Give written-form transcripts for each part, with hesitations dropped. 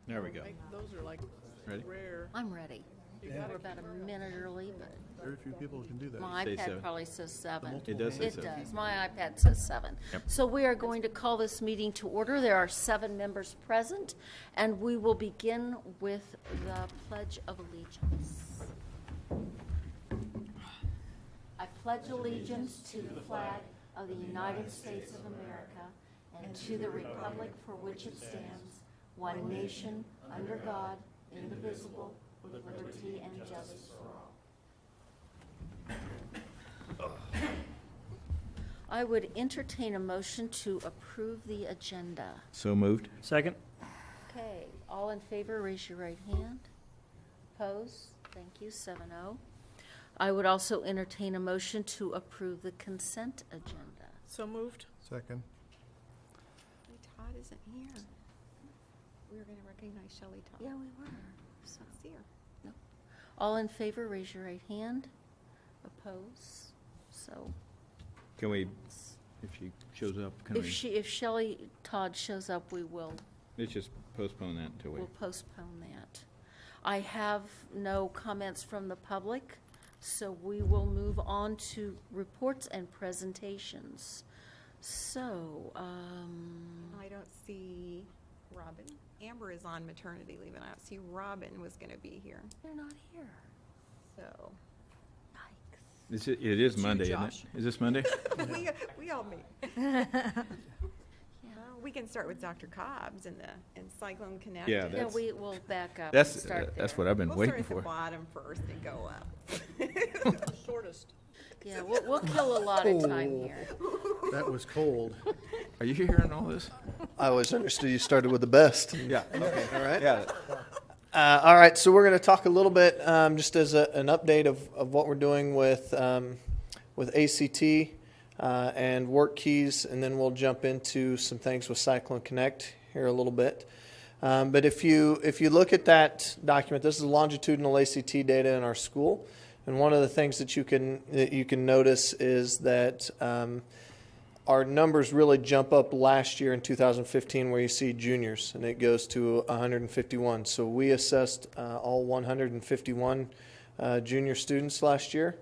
There we go. Those are like Ready? rare. I'm ready. We're about a minute early, but Very few people can do that. my Say iPad seven. probably says 7. It does say It 7. does. My iPad says 7. Yep. So we are going to call this meeting to order. There are 7 members present, and we will begin with the Pledge of Allegiance. I pledge allegiance to the flag of the United States of America and to the republic for which it stands, one nation, under God, indivisible, with liberty and justice for all. I would entertain a motion to approve the agenda. So moved. Second? Okay, all in favor, raise your right hand. Opposed? Thank you, 7-0. I would also entertain a motion to approve the consent agenda. So moved. Second. Todd isn't here. We were going to recognize Shelley Todd. Yeah, we were. So, See her. no. All in favor, raise your right hand. Opposed? So, Can we, if she shows up, can we, if Shelley Todd shows up, we will let's just postpone that until we, we'll postpone that. I have no comments from the public, so we will move on to reports and presentations. So, I don't see Robin. Amber is on maternity leave, and I don't see Robin was going to be here. they're not here. So Yikes. it is you, Monday, isn't Josh. it? Is this Monday? we all meet. Well, we can start with Dr. Cobb's and Cyclone Connect. Yeah, Yeah, that's- we will back up and That's, start that's there. what I've been We'll waiting start at the for. bottom first and go up. The shortest. Yeah, we'll kill a lot of time here. That was cold. Are you hearing all this? I always understood you started with the best. Yeah. Okay. All right. Yeah. All right. So we're going to talk a little bit, just as an update of what we're doing with ACT and work keys, and then we'll jump into some things with Cyclone Connect here a little bit. But if you look at that document, this is longitudinal ACT data in our school, and one of the things that you can notice is that our numbers really jump up last year in 2015, where you see juniors, and it goes to 151. So we assessed all 151 junior students last year,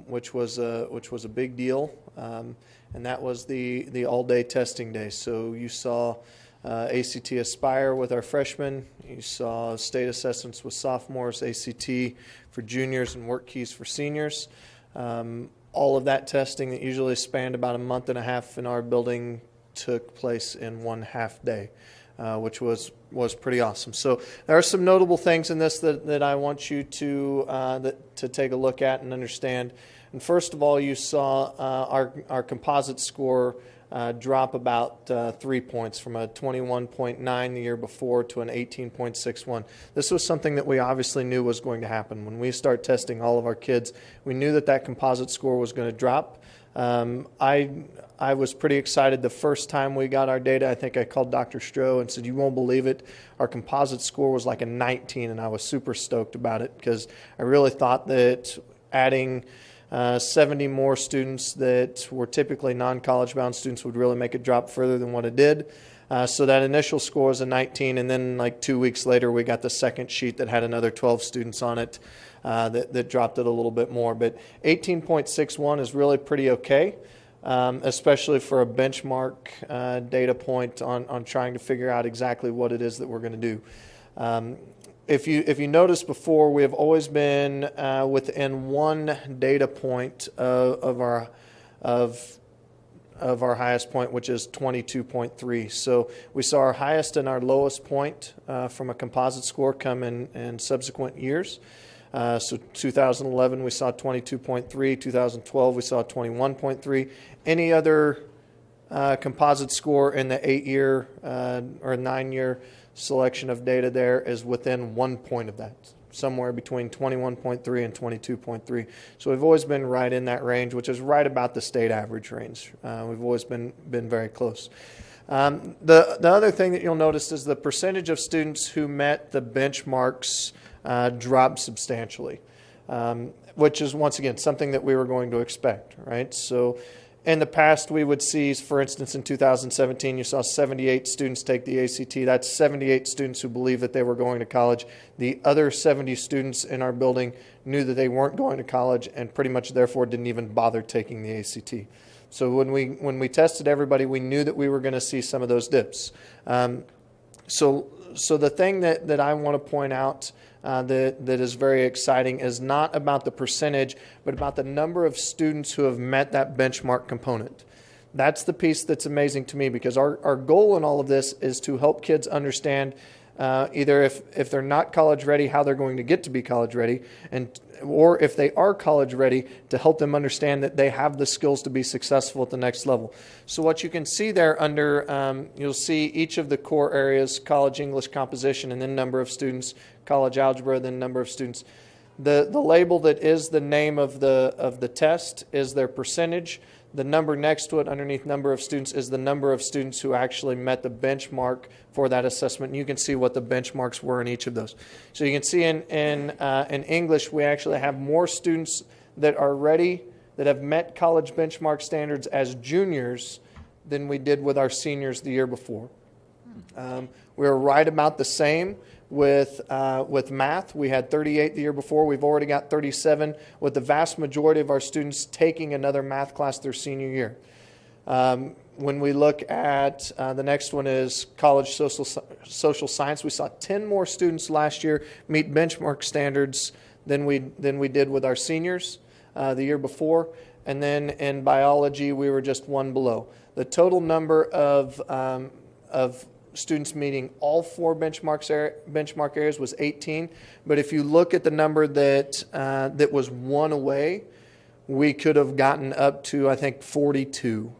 which was a big deal, and that was the all-day testing day. So you saw ACT Aspire with our freshmen, you saw state assessments with sophomores, ACT for juniors, and work keys for seniors. All of that testing that usually spanned about a month and a half in our building took place in one half day, which was pretty awesome. So there are some notable things in this that I want you to take a look at and understand. And first of all, you saw our composite score drop about 3 points from a 21.9 the year before to an 18.61. This was something that we obviously knew was going to happen. When we start testing all of our kids, we knew that composite score was going to drop. I was pretty excited the first time we got our data. I think I called Dr. Stroh and said, "You won't believe it. Our composite score was like a 19," and I was super stoked about it because I really thought that adding 70 more students that were typically non-college bound students would really make it drop further than what it did. So that initial score was a 19, and then like 2 weeks later we got the second sheet that had another 12 students on it that dropped it a little bit more. But 18.61 is really pretty okay, especially for a benchmark data point on trying to figure out exactly what it is that we're going to do. If you noticed before, we have always been within one data point of our highest point, which is 22.3. So we saw our highest and our lowest point from a composite score come in subsequent years. So 2011 we saw 22.3, 2012 we saw 21.3. Any other composite score in the 8-year or 9-year selection of data there is within 1 point of that, somewhere between 21.3 and 22.3. So we've always been right in that range, which is right about the state average range. We've always been very close. The other thing that you'll notice is the percentage of students who met the benchmarks dropped substantially, which is, once again, something that we were going to expect, right? So in the past, we would see, for instance, in 2017, you saw 78 students take the ACT. That's 78 students who believed that they were going to college. The other 70 students in our building knew that they weren't going to college and pretty much therefore didn't even bother taking the ACT. So when we tested everybody, we knew that we were going to see some of those dips. So the thing that I want to point out that is very exciting is not about the percentage, but about the number of students who have met that benchmark component. That's the piece that's amazing to me, because our goal in all of this is to help kids understand either if they're not college ready, how they're going to get to be college ready, or if they are college ready, to help them understand that they have the skills to be successful at the next level. So what you can see there under, you'll see each of the core areas: college English composition, and then number of students; college algebra, then number of students. The label that is the name of the test is their percentage. The number next to it, underneath number of students, is the number of students who actually met the benchmark for that assessment. And you can see what the benchmarks were in each of those. So you can see in English, we actually have more students that are ready, that have met college benchmark standards as juniors, than we did with our seniors the year before. We were right about the same with math. We had 38 the year before. We've already got 37, with the vast majority of our students taking another math class their senior year. When we look at the next one is college social science, we saw 10 more students last year meet benchmark standards than we did with our seniors the year before. And then in biology, we were just one below. The total number of students meeting all four benchmark areas was 18. But if you look at the number that was one away, we could have gotten up to, I think, 42.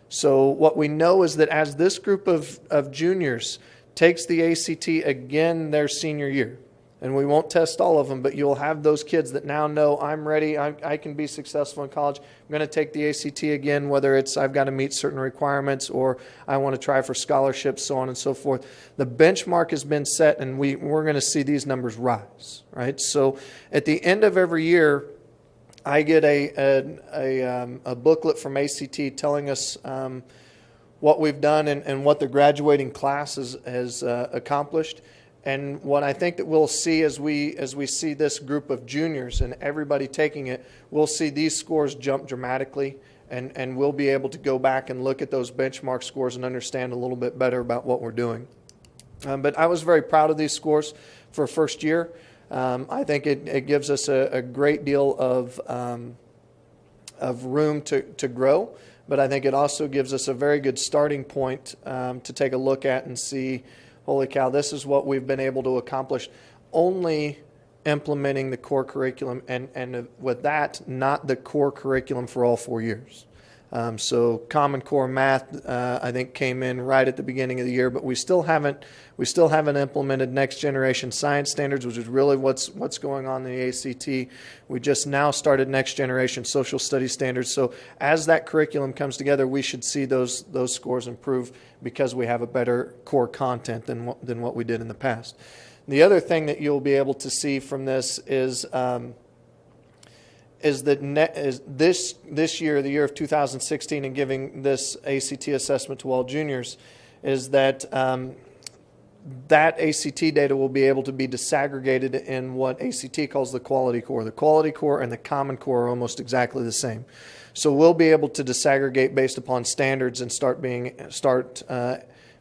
So what we know is that as this group of juniors takes the ACT again their senior year, and we won't test all of them, but you'll have those kids that now know, I'm ready, I can be successful in college. I'm going to take the ACT again, whether it's I've got to meet certain requirements or I want to try for scholarships, so on and so forth. The benchmark has been set, and we're going to see these numbers rise, right? So at the end of every year, I get a booklet from ACT telling us what we've done and what the graduating class has accomplished. And what I think that we'll see as we see this group of juniors and everybody taking it, we'll see these scores jump dramatically, and we'll be able to go back and look at those benchmark scores and understand a little bit better about what we're doing. But I was very proud of these scores for first year. I think it gives us a great deal of room to grow, but I think it also gives us a very good starting point to take a look at and see, holy cow, this is what we've been able to accomplish only implementing the core curriculum, and with that, not the core curriculum for all 4 years. So Common Core Math, I think, came in right at the beginning of the year, but we still haven't implemented Next Generation Science Standards, which is really what's going on in the ACT. We just now started Next Generation Social Studies Standards. So as that curriculum comes together, we should see those scores improve because we have a better core content than what we did in the past. The other thing that you'll be able to see from this is this year, the year of 2016, and giving this ACT assessment to all juniors, is that that ACT data will be able to be disaggregated in what ACT calls the quality core. The quality core and the common core are almost exactly the same. So we'll be able to disaggregate based upon standards and start being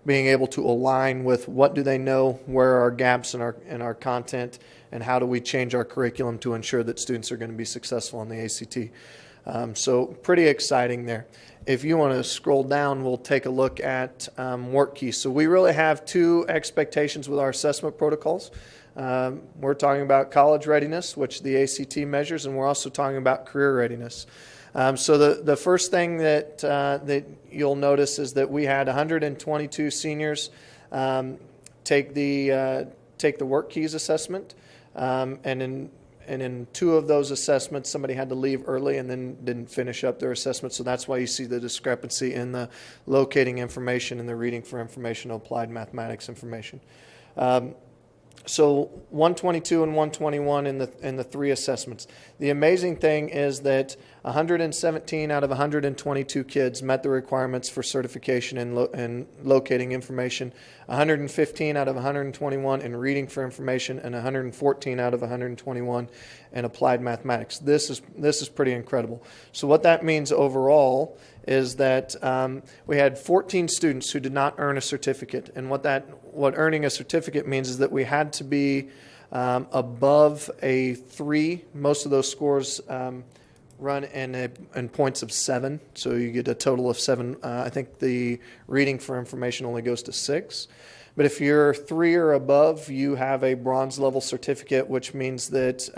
able to align with what do they know, where are our gaps in our content, and how do we change our curriculum to ensure that students are going to be successful in the ACT. So pretty exciting there. If you want to scroll down, we'll take a look at work keys. So we really have two expectations with our assessment protocols. We're talking about college readiness, which the ACT measures, and we're also talking about career readiness. So the first thing that you'll notice is that we had 122 seniors take the work keys assessment, and in two of those assessments, somebody had to leave early and then didn't finish up their assessment. So that's why you see the discrepancy in the locating information and the reading for information, applied mathematics information. So 122 and 121 in the three assessments. The amazing thing is that 117 out of 122 kids met the requirements for certification in locating information, 115 out of 121 in reading for information, and 114 out of 121 in applied mathematics. This is pretty incredible. So what that means overall is that we had 14 students who did not earn a certificate, and what earning a certificate means is that we had to be above a 3. Most of those scores run in points of 7, so you get a total of 7. I think the reading for information only goes to 6. But if you're 3 or above, you have a bronze level certificate, which means that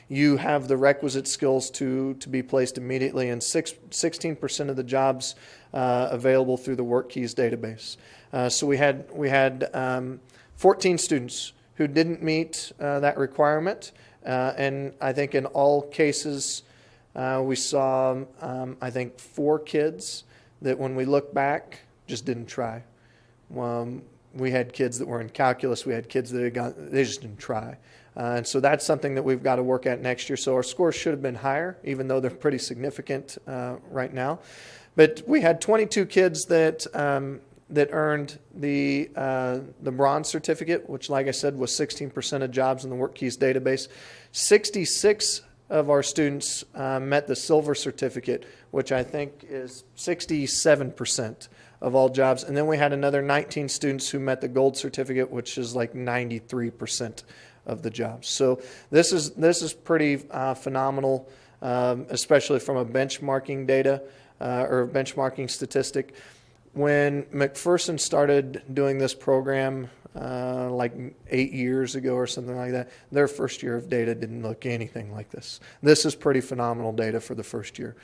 you have the requisite skills to be placed immediately in 16% of the jobs available through the WorkKeys database. So we had 14 students who didn't meet that requirement, and I think in all cases we saw I think 4 kids that when we look back just didn't try. We had kids that were in calculus. We had kids that they just didn't try. And so that's something that we've got to work at next year. So our scores should have been higher, even though they're pretty significant right now. But we had 22 kids that earned the bronze certificate, which, like I said, was 16% of jobs in the WorkKeys database. 66 of our students met the silver certificate, which I think is 67% of all jobs. And then we had another 19 students who met the gold certificate, which is like 93% of the jobs. So this is pretty phenomenal, especially from a benchmarking data or benchmarking statistic. When McPherson started doing this program like 8 years ago or something like that, their first year of data didn't look anything like this. This is pretty phenomenal data for the first year.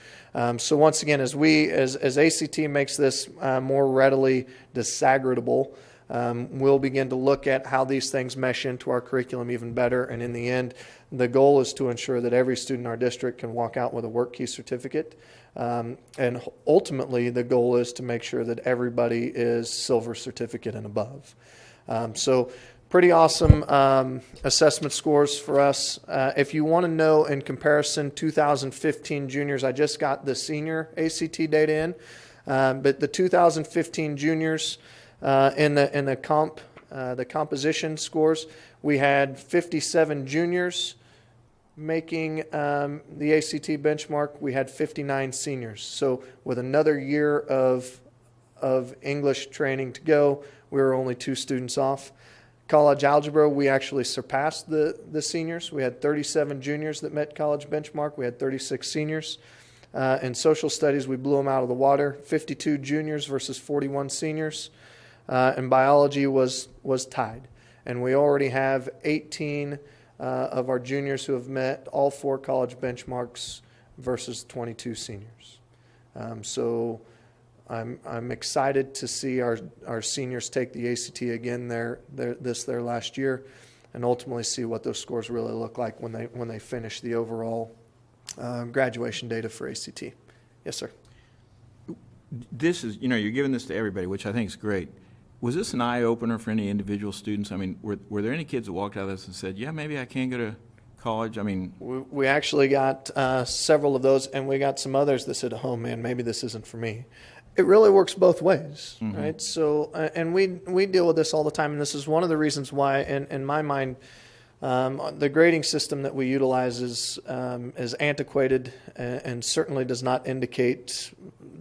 So once again, as ACT makes this more readily disaggregable, we'll begin to look at how these things mesh into our curriculum even better. And in the end, the goal is to ensure that every student in our district can walk out with a WorkKey certificate. And ultimately, the goal is to make sure that everybody is silver certificate and above. So pretty awesome assessment scores for us. If you want to know in comparison, 2015 juniors, I just got the senior ACT data in, but the 2015 juniors in the composition scores, we had 57 juniors making the ACT benchmark. We had 59 seniors. So with another year of English training to go, we were only 2 students off. College algebra, we actually surpassed the seniors. We had 37 juniors that met college benchmark. We had 36 seniors. In social studies, we blew them out of the water. 52 juniors versus 41 seniors. And biology was tied. And we already have 18 of our juniors who have met all 4 college benchmarks versus 22 seniors. So I'm excited to see our seniors take the ACT again their last year, and ultimately see what those scores really look like when they finish the overall graduation data for ACT. Yes, sir. This is, you're giving this to everybody, which I think is great. Was this an eye-opener for any individual students? I mean, were there any kids that walked out of this and said, yeah, maybe I can go to college? I mean, we actually got several of those, and we got some others that said, oh, man, maybe this isn't for me. It really works both ways, right? So, and we deal with this all the time, and this is one of the reasons why, in my mind, the grading system that we utilize is antiquated and certainly does not indicate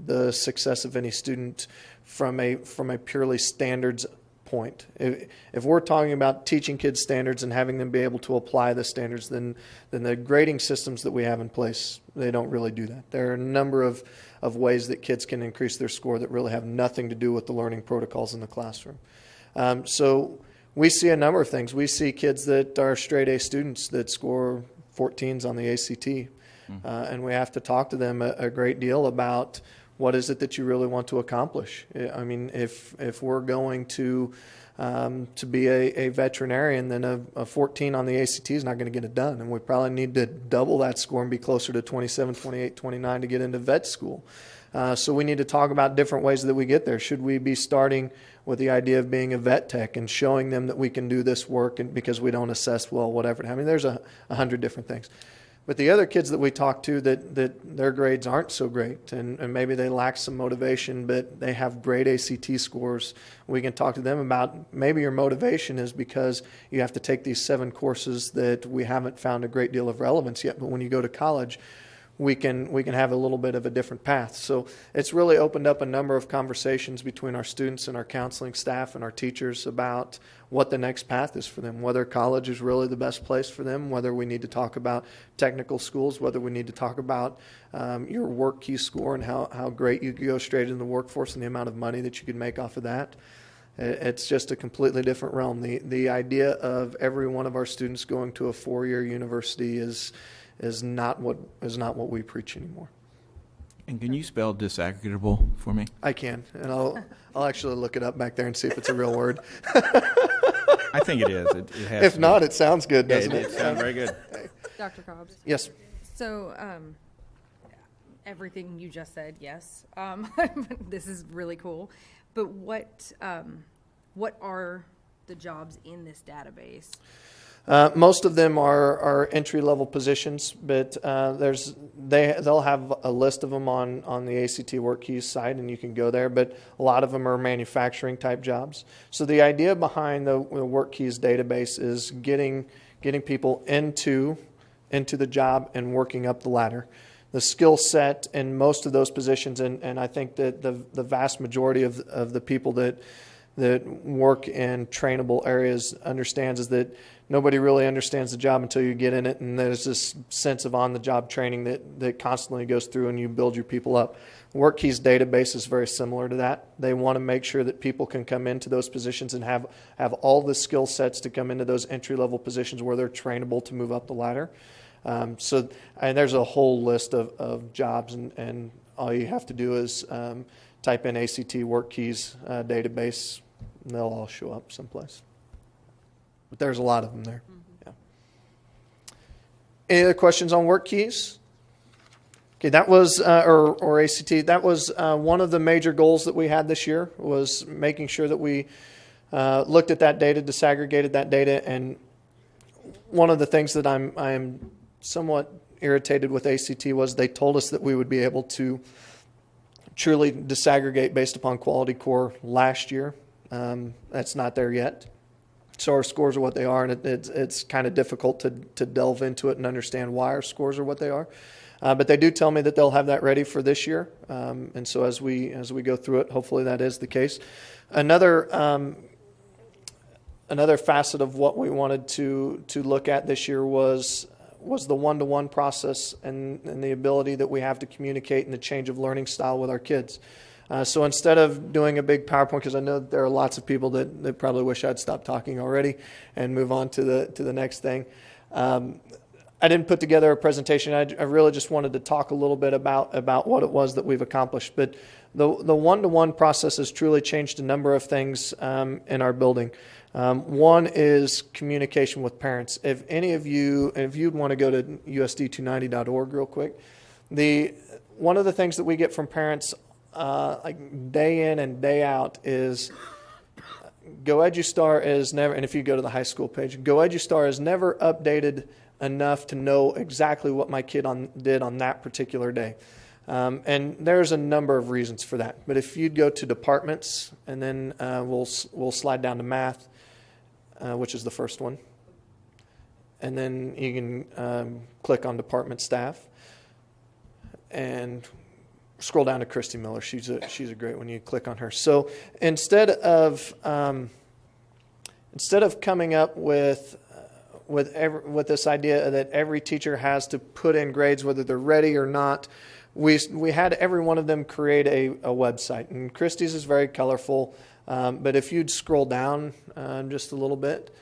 the success of any student from a purely standards point. If we're talking about teaching kids standards and having them be able to apply the standards, then the grading systems that we have in place, they don't really do that. There are a number of ways that kids can increase their score that really have nothing to do with the learning protocols in the classroom. So we see a number of things. We see kids that are straight A students that score 14s on the ACT, and we have to talk to them a great deal about what is it that you really want to accomplish. I mean, if we're going to be a veterinarian, then a 14 on the ACT is not going to get it done. And we probably need to double that score and be closer to 27, 28, 29 to get into vet school. So we need to talk about different ways that we get there. Should we be starting with the idea of being a vet tech and showing them that we can do this work and because we don't assess well, whatever? I mean, there's 100 different things. But the other kids that we talk to that their grades aren't so great and maybe they lack some motivation, but they have great ACT scores, we can talk to them about maybe your motivation is because you have to take these 7 courses that we haven't found a great deal of relevance yet. But when you go to college, we can have a little bit of a different path. So it's really opened up a number of conversations between our students and our counseling staff and our teachers about what the next path is for them, whether college is really the best place for them, whether we need to talk about technical schools, whether we need to talk about your work key score and how great you could go straight into the workforce and the amount of money that you could make off of that. It's just a completely different realm. The idea of every one of our students going to a 4-year university is not what we preach anymore. And can you spell disaggregatable for me? I can, and I'll actually look it up back there and see if it's a real word. I think it is. It has If to be. not, it sounds good, Yeah, doesn't it? it sounds very good. Dr. Cobbs. Yes. So, everything you just said, yes. This is really cool. But what are the jobs in this database? Most of them are entry-level positions, but they'll have a list of them on the ACT WorkKeys site, and you can go there. But a lot of them are manufacturing-type jobs. So the idea behind the WorkKeys database is getting people into the job and working up the ladder. The skill set in most of those positions, and I think that the vast majority of the people that work in trainable areas understands is that nobody really understands the job until you get in it, and there's this sense of on-the-job training that constantly goes through and you build your people up. WorkKeys database is very similar to that. They want to make sure that people can come into those positions and have all the skill sets to come into those entry-level positions where they're trainable to move up the ladder. So there's a whole list of jobs, and all you have to do is type in ACT WorkKeys database, and they'll all show up someplace. But there's a lot of them there. Yeah. Any other questions on WorkKeys? Okay, that was or ACT. That was one of the major goals that we had this year, was making sure that we looked at that data, disaggregated that data, and one of the things that I'm somewhat irritated with ACT was they told us that we would be able to truly disaggregate based upon quality core last year. That's not there yet. So our scores are what they are, and it's kind of difficult to delve into it and understand why our scores are what they are. But they do tell me that they'll have that ready for this year. And so as we go through it, hopefully that is the case. Another facet of what we wanted to look at this year was the one-to-one process and the ability that we have to communicate and the change of learning style with our kids. So instead of doing a big PowerPoint, because I know there are lots of people that probably wish I'd stop talking already and move on to the next thing. I didn't put together a presentation. I really just wanted to talk a little bit about what it was that we've accomplished. But the one-to-one process has truly changed a number of things in our building. One is communication with parents. If you'd want to go to USD290.org real quick, one of the things that we get from parents like day in and day out is GoEduStar is never, and if you go to the high school page, GoEduStar is never updated enough to know exactly what my kid did on that particular day. And there's a number of reasons for that. But if you'd go to departments, and then we'll slide down to math, which is the first one. And then you can click on department staff and scroll down to Christy Miller. She's a great one. You click on her. So instead of coming up with this idea that every teacher has to put in grades whether they're ready or not, we had every one of them create a website. And Christy's is very colorful, but if you'd scroll down just a little bit,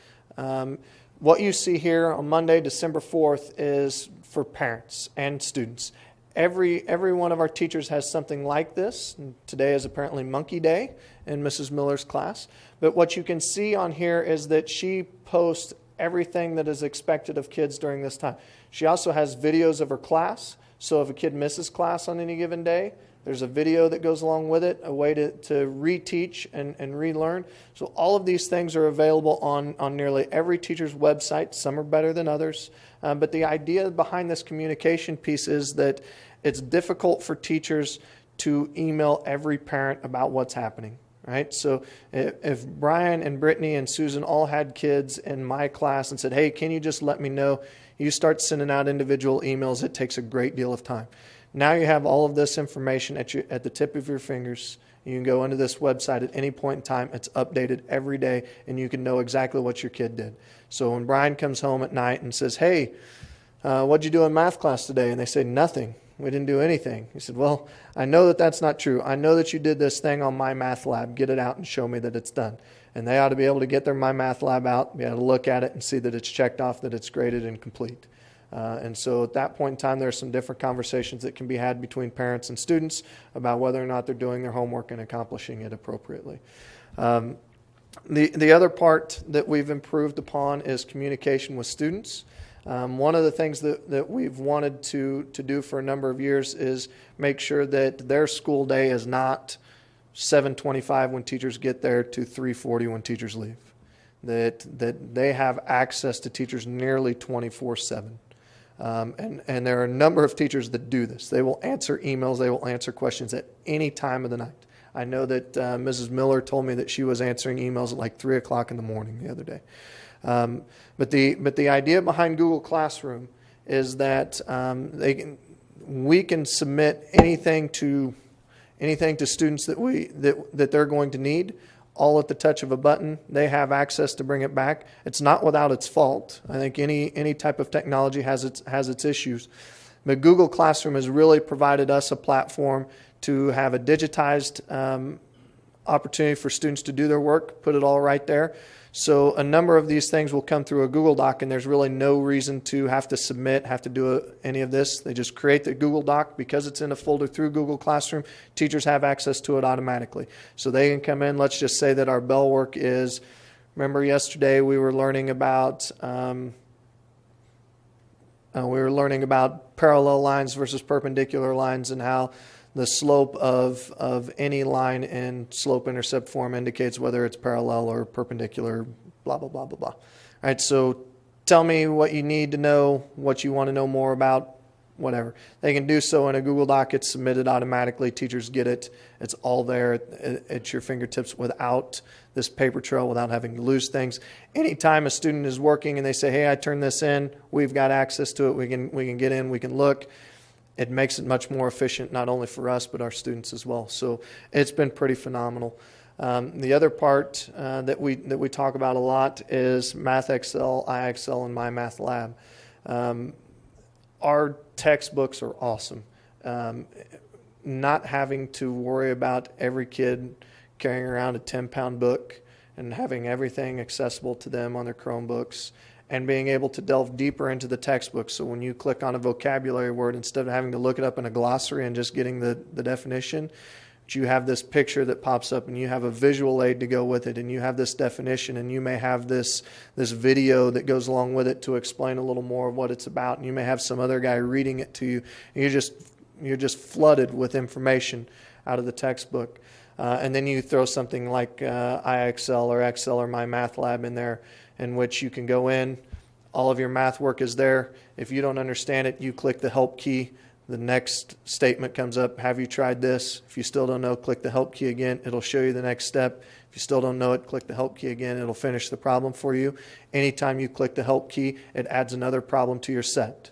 what you see here on Monday, December 4th, is for parents and students. Every one of our teachers has something like this. Today is apparently Monkey Day in Mrs. Miller's class. But what you can see on here is that she posts everything that is expected of kids during this time. She also has videos of her class. So if a kid misses class on any given day, There's a video that goes along with it, a way to reteach and relearn. So all of these things are available on nearly every teacher's website. Some are better than others. But the idea behind this communication piece is that it's difficult for teachers to email every parent about what's happening. Right? So if Brian and Brittany and Susan all had kids in my class and said, hey, can you just let me know? You start sending out individual emails. It takes a great deal of time. Now you have all of this information at the tip of your fingers. You can go into this website at any point in time. It's updated every day, and you can know exactly what your kid did. So when Brian comes home at night and says, hey, what'd you do in math class today? And they say, nothing. We didn't do anything. He said, well, I know that that's not true. I know that you did this thing on My Math Lab. Get it out and show me that it's done. And they ought to be able to get their My Math Lab out, be able to look at it and see that it's checked off, that it's graded and complete. And so at that point in time, there are some different conversations that can be had between parents and students about whether or not they're doing their homework and accomplishing it appropriately. The other part that we've improved upon is communication with students. One of the things that we've wanted to do for a number of years is make sure that their school day is not 7:25 when teachers get there to 3:40 when teachers leave. That they have access to teachers nearly 24/7. And there are a number of teachers that do this. They will answer emails, they will answer questions at any time of the night. I know that Mrs. Miller told me that she was answering emails at like 3 o'clock in the morning the other day. But the idea behind Google Classroom is that we can submit anything to students that they're going to need, all at the touch of a button. They have access to bring it back. It's not without its fault. I think any type of technology has its issues. But Google Classroom has really provided us a platform to have a digitized opportunity for students to do their work, put it all right there. So a number of these things will come through a Google Doc, and there's really no reason to have to submit, have to do any of this. They just create the Google Doc. Because it's in a folder through Google Classroom, teachers have access to it automatically. So they can come in. Let's just say that our bell work is, remember yesterday we were learning about parallel lines versus perpendicular lines and how the slope of any line in slope-intercept form indicates whether it's parallel or perpendicular, blah, blah, blah, blah, blah. All right, so tell me what you need to know, what you want to know more about, whatever. They can do so in a Google Doc. It's submitted automatically. Teachers get it. It's all there at your fingertips without this paper trail, without having to lose things. Anytime a student is working and they say, hey, I turned this in, we've got access to it. We can get in, we can look. It makes it much more efficient, not only for us, but our students as well. So it's been pretty phenomenal. The other part that we talk about a lot is MathXL, iXL, and My Math Lab. Our textbooks are awesome. Not having to worry about every kid carrying around a 10-pound book and having everything accessible to them on their Chromebooks, and being able to delve deeper into the textbook. So when you click on a vocabulary word, instead of having to look it up in a glossary and just getting the definition, you have this picture that pops up and you have a visual aid to go with it, and you have this definition, and you may have this video that goes along with it to explain a little more of what it's about, and you may have some other guy reading it to you, and you're just flooded with information out of the textbook. And then you throw something like iXL or Excel or My Math Lab in there, in which you can go in, all of your math work is there. If you don't understand it, you click the help key. The next statement comes up, have you tried this? If you still don't know, click the help key again. It'll show you the next step. If you still don't know it, click the help key again. It'll finish the problem for you. Anytime you click the help key, it adds another problem to your set.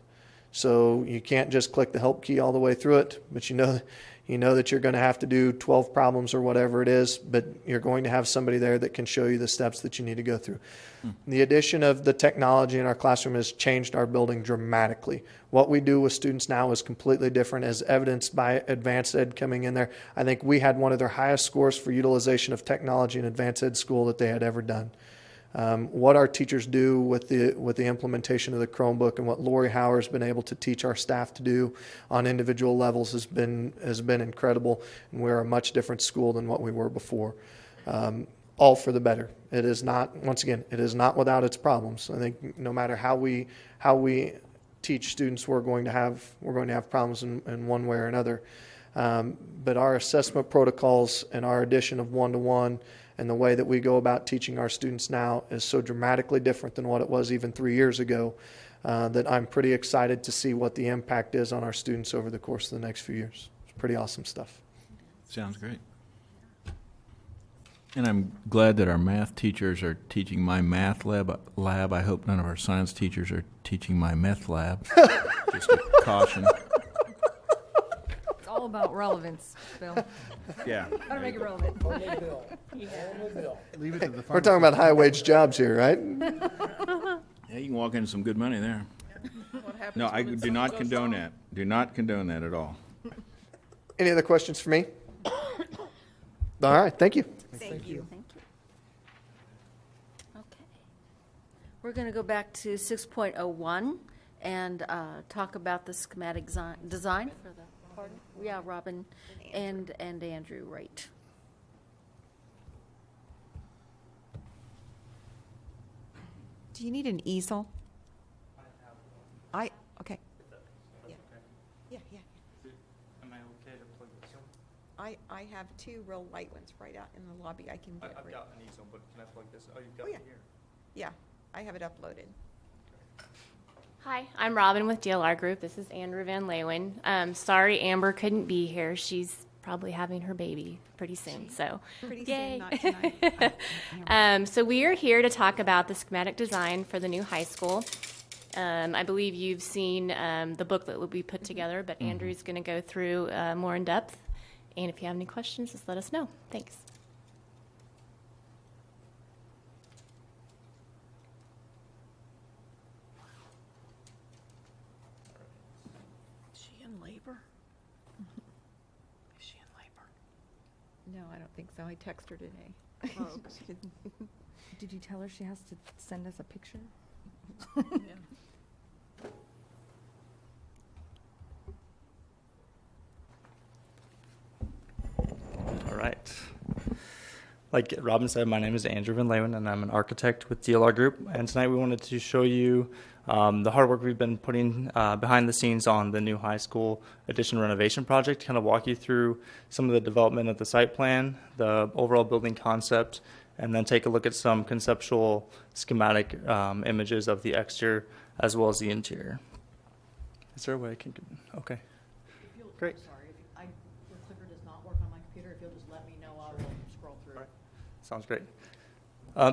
So you can't just click the help key all the way through it, but you know that you're going to have to do 12 problems or whatever it is, but you're going to have somebody there that can show you the steps that you need to go through. The addition of the technology in our classroom has changed our building dramatically. What we do with students now is completely different, as evidenced by Advanced Ed coming in there. I think we had one of their highest scores for utilization of technology in Advanced Ed school that they had ever done. What our teachers do with the implementation of the Chromebook, and what Lori Hauer has been able to teach our staff to do on individual levels has been incredible, and we're a much different school than what we were before. All for the better. It is not, once again, it is not without its problems. I think no matter how we teach students, we're going to have problems in one way or another. But our assessment protocols and our addition of one-to-one and the way that we go about teaching our students now is so dramatically different than what it was even 3 years ago that I'm pretty excited to see what the impact is on our students over the course of the next few years. It's pretty awesome stuff. Sounds great. And I'm glad that our math teachers are teaching my math lab. I hope none of our science teachers are teaching my meth lab. Just a caution. It's all about relevance, Bill. Yeah. How to make it relevant. Leave it to the We're talking about high-wage jobs here, right? Yeah, you can walk into some good money there. What happens No, I when do not something goes condone wrong? that. Do not condone that at all. Any other questions for me? All right, thank you. Thank you. Thank you. Okay. We're going to go back to 6.01 and talk about the schematic design for the, pardon? Yeah, Robin and Andrew, right. Do you need an easel? Okay. Yeah. Yeah. Am I okay to plug this in? I have two real light ones right out in the lobby I can get I've rid got an easel, but can I plug this? Oh, you've got Oh, it yeah. here. Yeah, I have it uploaded. Hi, I'm Robin with DLR Group. This is Andrew Van Leeuwen. Sorry Amber couldn't be here. She's probably having her baby pretty soon, so Pretty yay. soon, not tonight. So we are here to talk about the schematic design for the new high school. I believe you've seen the booklet that we put together, but Andrew's going to go through more in depth. And if you have any questions, just let us know. Thanks. Is she in labor? Is she in labor? No, I don't think so. I texted her today. Oh, okay. Did you tell her she has to send us a picture? Yeah. All right. Like Robin said, my name is Andrew Van Leeuwen, and I'm an architect with DLR Group. And tonight we wanted to show you the hard work we've been putting behind the scenes on the new high school addition renovation project, kind of walk you through some of the development of the site plan, the overall building concept, and then take a look at some conceptual schematic images of the exterior as well as the interior. Is there a way I can, okay. Great. Sorry, the clicker does not work on my computer. If you'll just let me know, I will scroll through. Sounds great.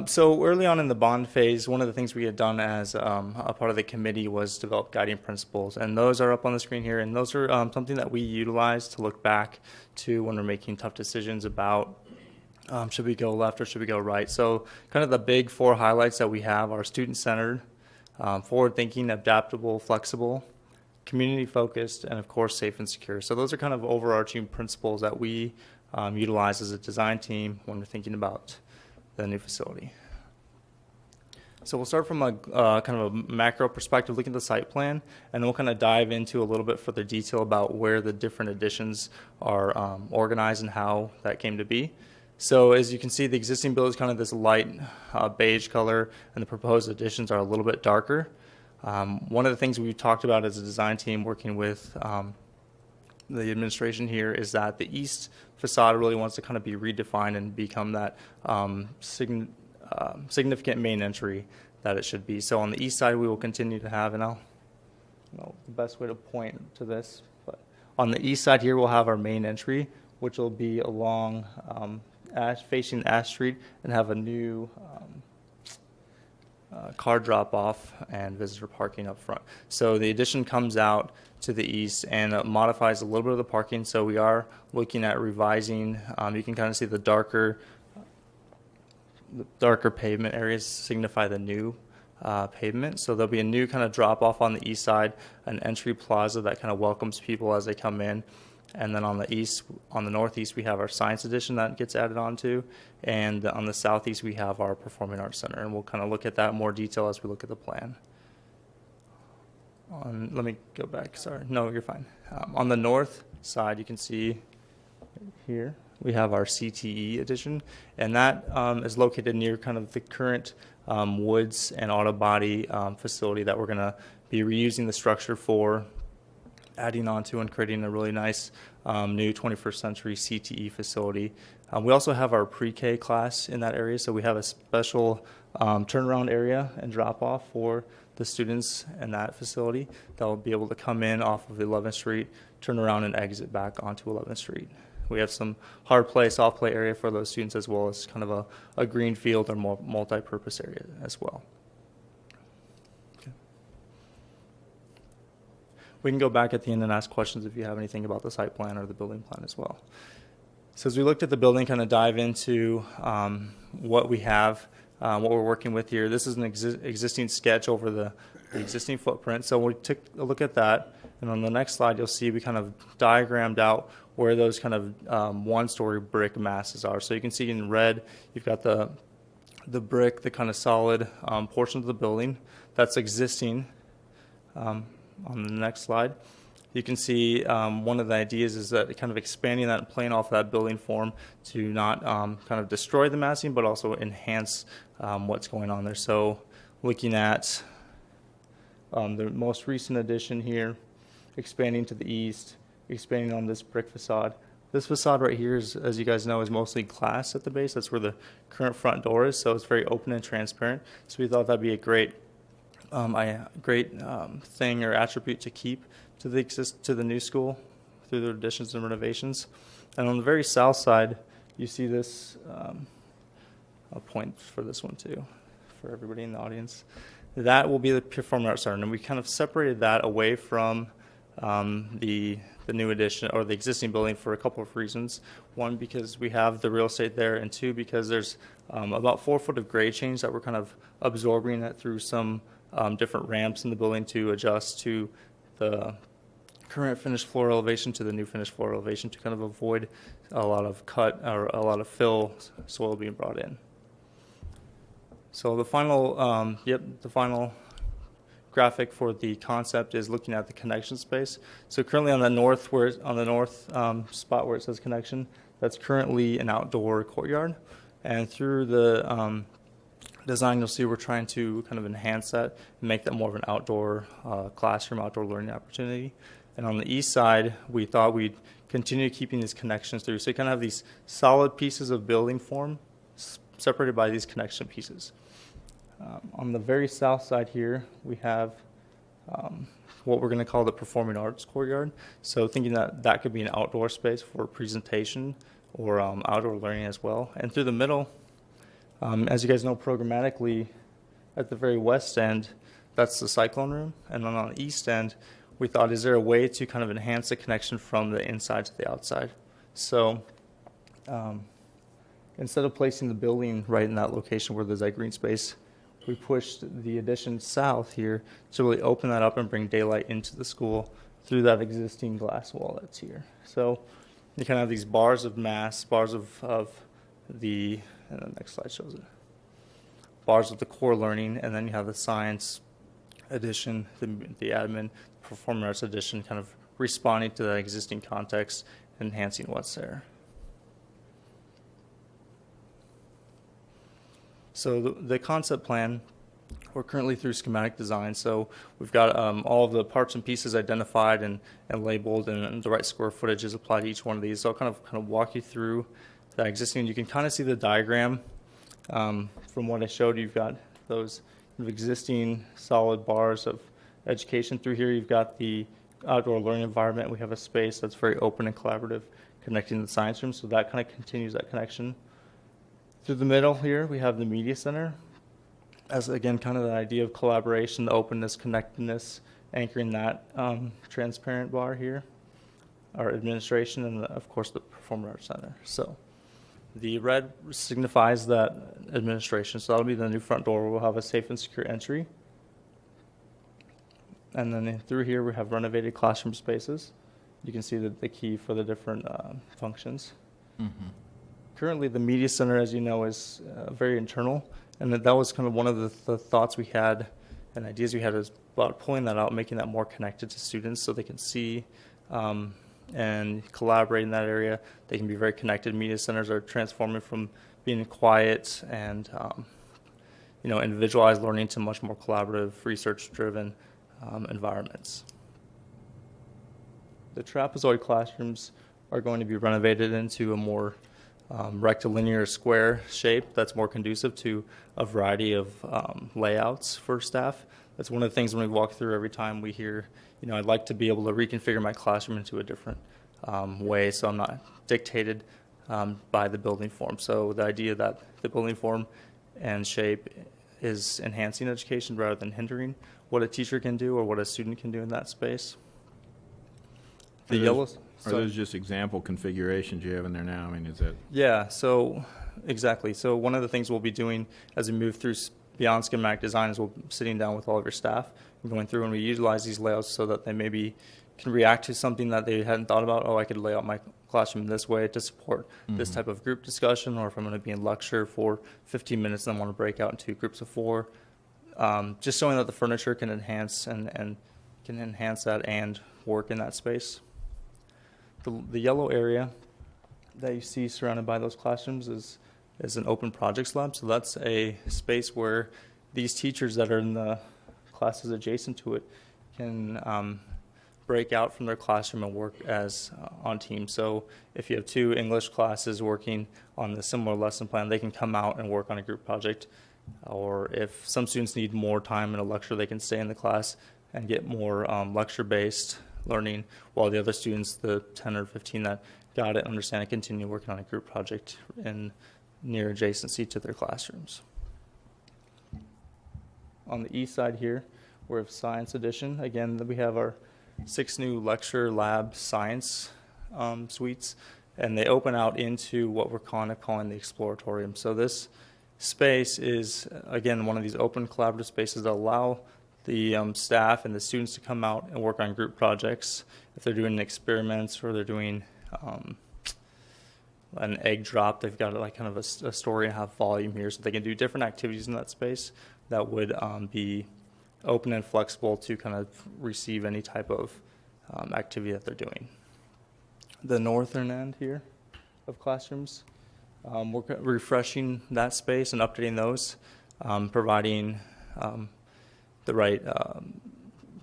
So early on in the bond phase, one of the things we had done as a part of the committee was develop guiding principles, and those are up on the screen here, and those are something that we utilize to look back to when we're making tough decisions about should we go left or should we go right. So kind of the big four highlights that we have are student-centered, forward-thinking, adaptable, flexible, community-focused, and of course safe and secure. So those are kind of overarching principles that we utilize as a design team when we're thinking about the new facility. So we'll start from a kind of a macro perspective, looking at the site plan, and then we'll kind of dive into a little bit further detail about where the different additions are organized and how that came to be. So as you can see, the existing building is kind of this light beige color, and the proposed additions are a little bit darker. One of the things we talked about as a design team working with the administration here is that the east facade really wants to kind of be redefined and become that significant main entry that it should be. So on the east side, we will continue to have, and I'll know the best way to point to this, but on the east side here, we'll have our main entry, which will be along facing Ash Street and have a new car drop-off and visitor parking up front. So the addition comes out to the east and modifies a little bit of the parking. So we are looking at revising. You can kind of see the darker pavement areas signify the new pavement. So there'll be a new kind of drop-off on the east side, an entry plaza that kind of welcomes people as they come in. And then on the northeast, we have our science edition that gets added onto. And on the southeast, we have our performing arts center. And we'll kind of look at that in more detail as we look at the plan. Let me go back. Sorry. No, you're fine. On the north side, you can see here, we have our CTE edition. And that is located near kind of the current woods and auto body facility that we're going to be reusing the structure for adding on to and creating a really nice new 21st century CTE facility. We also have our pre-K class in that area, so we have a special turnaround area and drop-off for the students in that facility that will be able to come in off of 11th Street, turn around, and exit back onto 11th Street. We have some hard play, soft play area for those students, as well as kind of a green field or more multi-purpose area as well. Okay. We can go back at the end and ask questions if you have anything about the site plan or the building plan as well. So as we looked at the building, kind of dive into what we have, what we're working with here. This is an existing sketch over the existing footprint. So we took a look at that. And on the next slide, you'll see we kind of diagrammed out where those kind of one-story brick masses are. So you can see in red, you've got the brick, the kind of solid portion of the building that's existing. On the next slide, you can see one of the ideas is that kind of expanding that and playing off that building form to not kind of destroy the massing, but also enhance what's going on there. So looking at the most recent addition here, expanding to the east, expanding on this brick facade. This facade right here, is, as you guys know, is mostly glass at the base. That's where the current front door is, so it's very open and transparent. So we thought that'd be a great thing or attribute to keep to the new school through the additions and renovations. And on the very south side, you see this. I'll point for this one too, for everybody in the audience. That will be the performing arts center, and we kind of separated that away from the new addition or the existing building for a couple of reasons. One, because we have the real estate there, and two, because there's about 4 foot of grade change that we're kind of absorbing that through some different ramps in the building to adjust to the current finished floor elevation to the new finished floor elevation to kind of avoid a lot of cut or a lot of fill soil being brought in. So the final, the final graphic for the concept is looking at the connection space. So currently on the north, spot where it says connection, that's currently an outdoor courtyard. And through the design, you'll see we're trying to kind of enhance that and make that more of an outdoor classroom, outdoor learning opportunity. And on the east side, we thought we'd continue keeping these connections through. So you kind of have these solid pieces of building form separated by these connection pieces. On the very south side here, we have what we're going to call the performing arts courtyard. So thinking that that could be an outdoor space for presentation or outdoor learning as well. And through the middle, as you guys know, programmatically, at the very west end, that's the cyclone room. And then on the east end, we thought, is there a way to kind of enhance the connection from the inside to the outside? So instead of placing the building right in that location where there's that green space, we pushed the addition south here to really open that up and bring daylight into the school through that existing glass wall that's here. So you kind of have these bars of mass, bars of the, and the next slide shows it, bars of the core learning, and then you have the science addition, the admin, performing arts addition, kind of responding to that existing context, enhancing what's there. So the concept plan, we're currently through schematic design. So we've got all of the parts and pieces identified and labeled, and the right square footage is applied to each one of these. So I'll kind of walk you through that existing. You can kind of see the diagram from what I showed. You've got those existing solid bars of education through here. You've got the outdoor learning environment. We have a space that's very open and collaborative connecting the science room. So that kind of continues that connection. Through the middle here, we have the media center. As again, kind of the idea of collaboration, the openness, connectedness, anchoring that transparent bar here, our administration, and of course the Performing Arts Center. So the red signifies that administration. So that'll be the new front door where we'll have a safe and secure entry. And then through here, we have renovated classroom spaces. You can see the key for the different functions. Mm-hmm. Currently, the media center, as you know, is very internal, and that was kind of one of the thoughts we had and ideas we had is about pulling that out, making that more connected to students so they can see and collaborate in that area. They can be very connected. Media centers are transforming from being quiet and individualized learning to much more collaborative, research-driven environments. The trapezoid classrooms are going to be renovated into a more rectilinear square shape that's more conducive to a variety of layouts for staff. That's one of the things when we walk through every time we hear, I'd like to be able to reconfigure my classroom into a different way so I'm not dictated by the building form. So the idea that the building form and shape is enhancing education rather than hindering what a teacher can do or what a student can do in that space. The yellows. Are those just example configurations you have in there now? I mean, is that? Yeah, so exactly. So one of the things we'll be doing as we move through beyond schematic design is we'll be sitting down with all of your staff and going through and we utilize these layouts so that they maybe can react to something that they hadn't thought about. Oh, I could lay out my classroom this way to support this type of group discussion, or if I'm going to be in lecture for 15 minutes and I want to break out into groups of 4. Just showing that the furniture can enhance and can enhance that and work in that space. The yellow area that you see surrounded by those classrooms is an open projects lab. So that's a space where these teachers that are in the classes adjacent to it can break out from their classroom and work as on teams. So if you have 2 English classes working on the similar lesson plan, they can come out and work on a group project. Or if some students need more time in a lecture, they can stay in the class and get more lecture-based learning, while the other students, the 10 or 15 that got it, understand and continue working on a group project in near adjacency to their classrooms. On the east side here, we have Science Edition. Again, we have our 6 new lecture lab science suites, and they open out into what we're kind of calling the Exploratorium. So this space is, again, one of these open collaborative spaces that allow the staff and the students to come out and work on group projects. If they're doing experiments or they're doing an egg drop, they've got like kind of a story and have volume here, so they can do different activities in that space that would be open and flexible to kind of receive any type of activity that they're doing. The northern end here of classrooms, we're refreshing that space and updating those, providing the right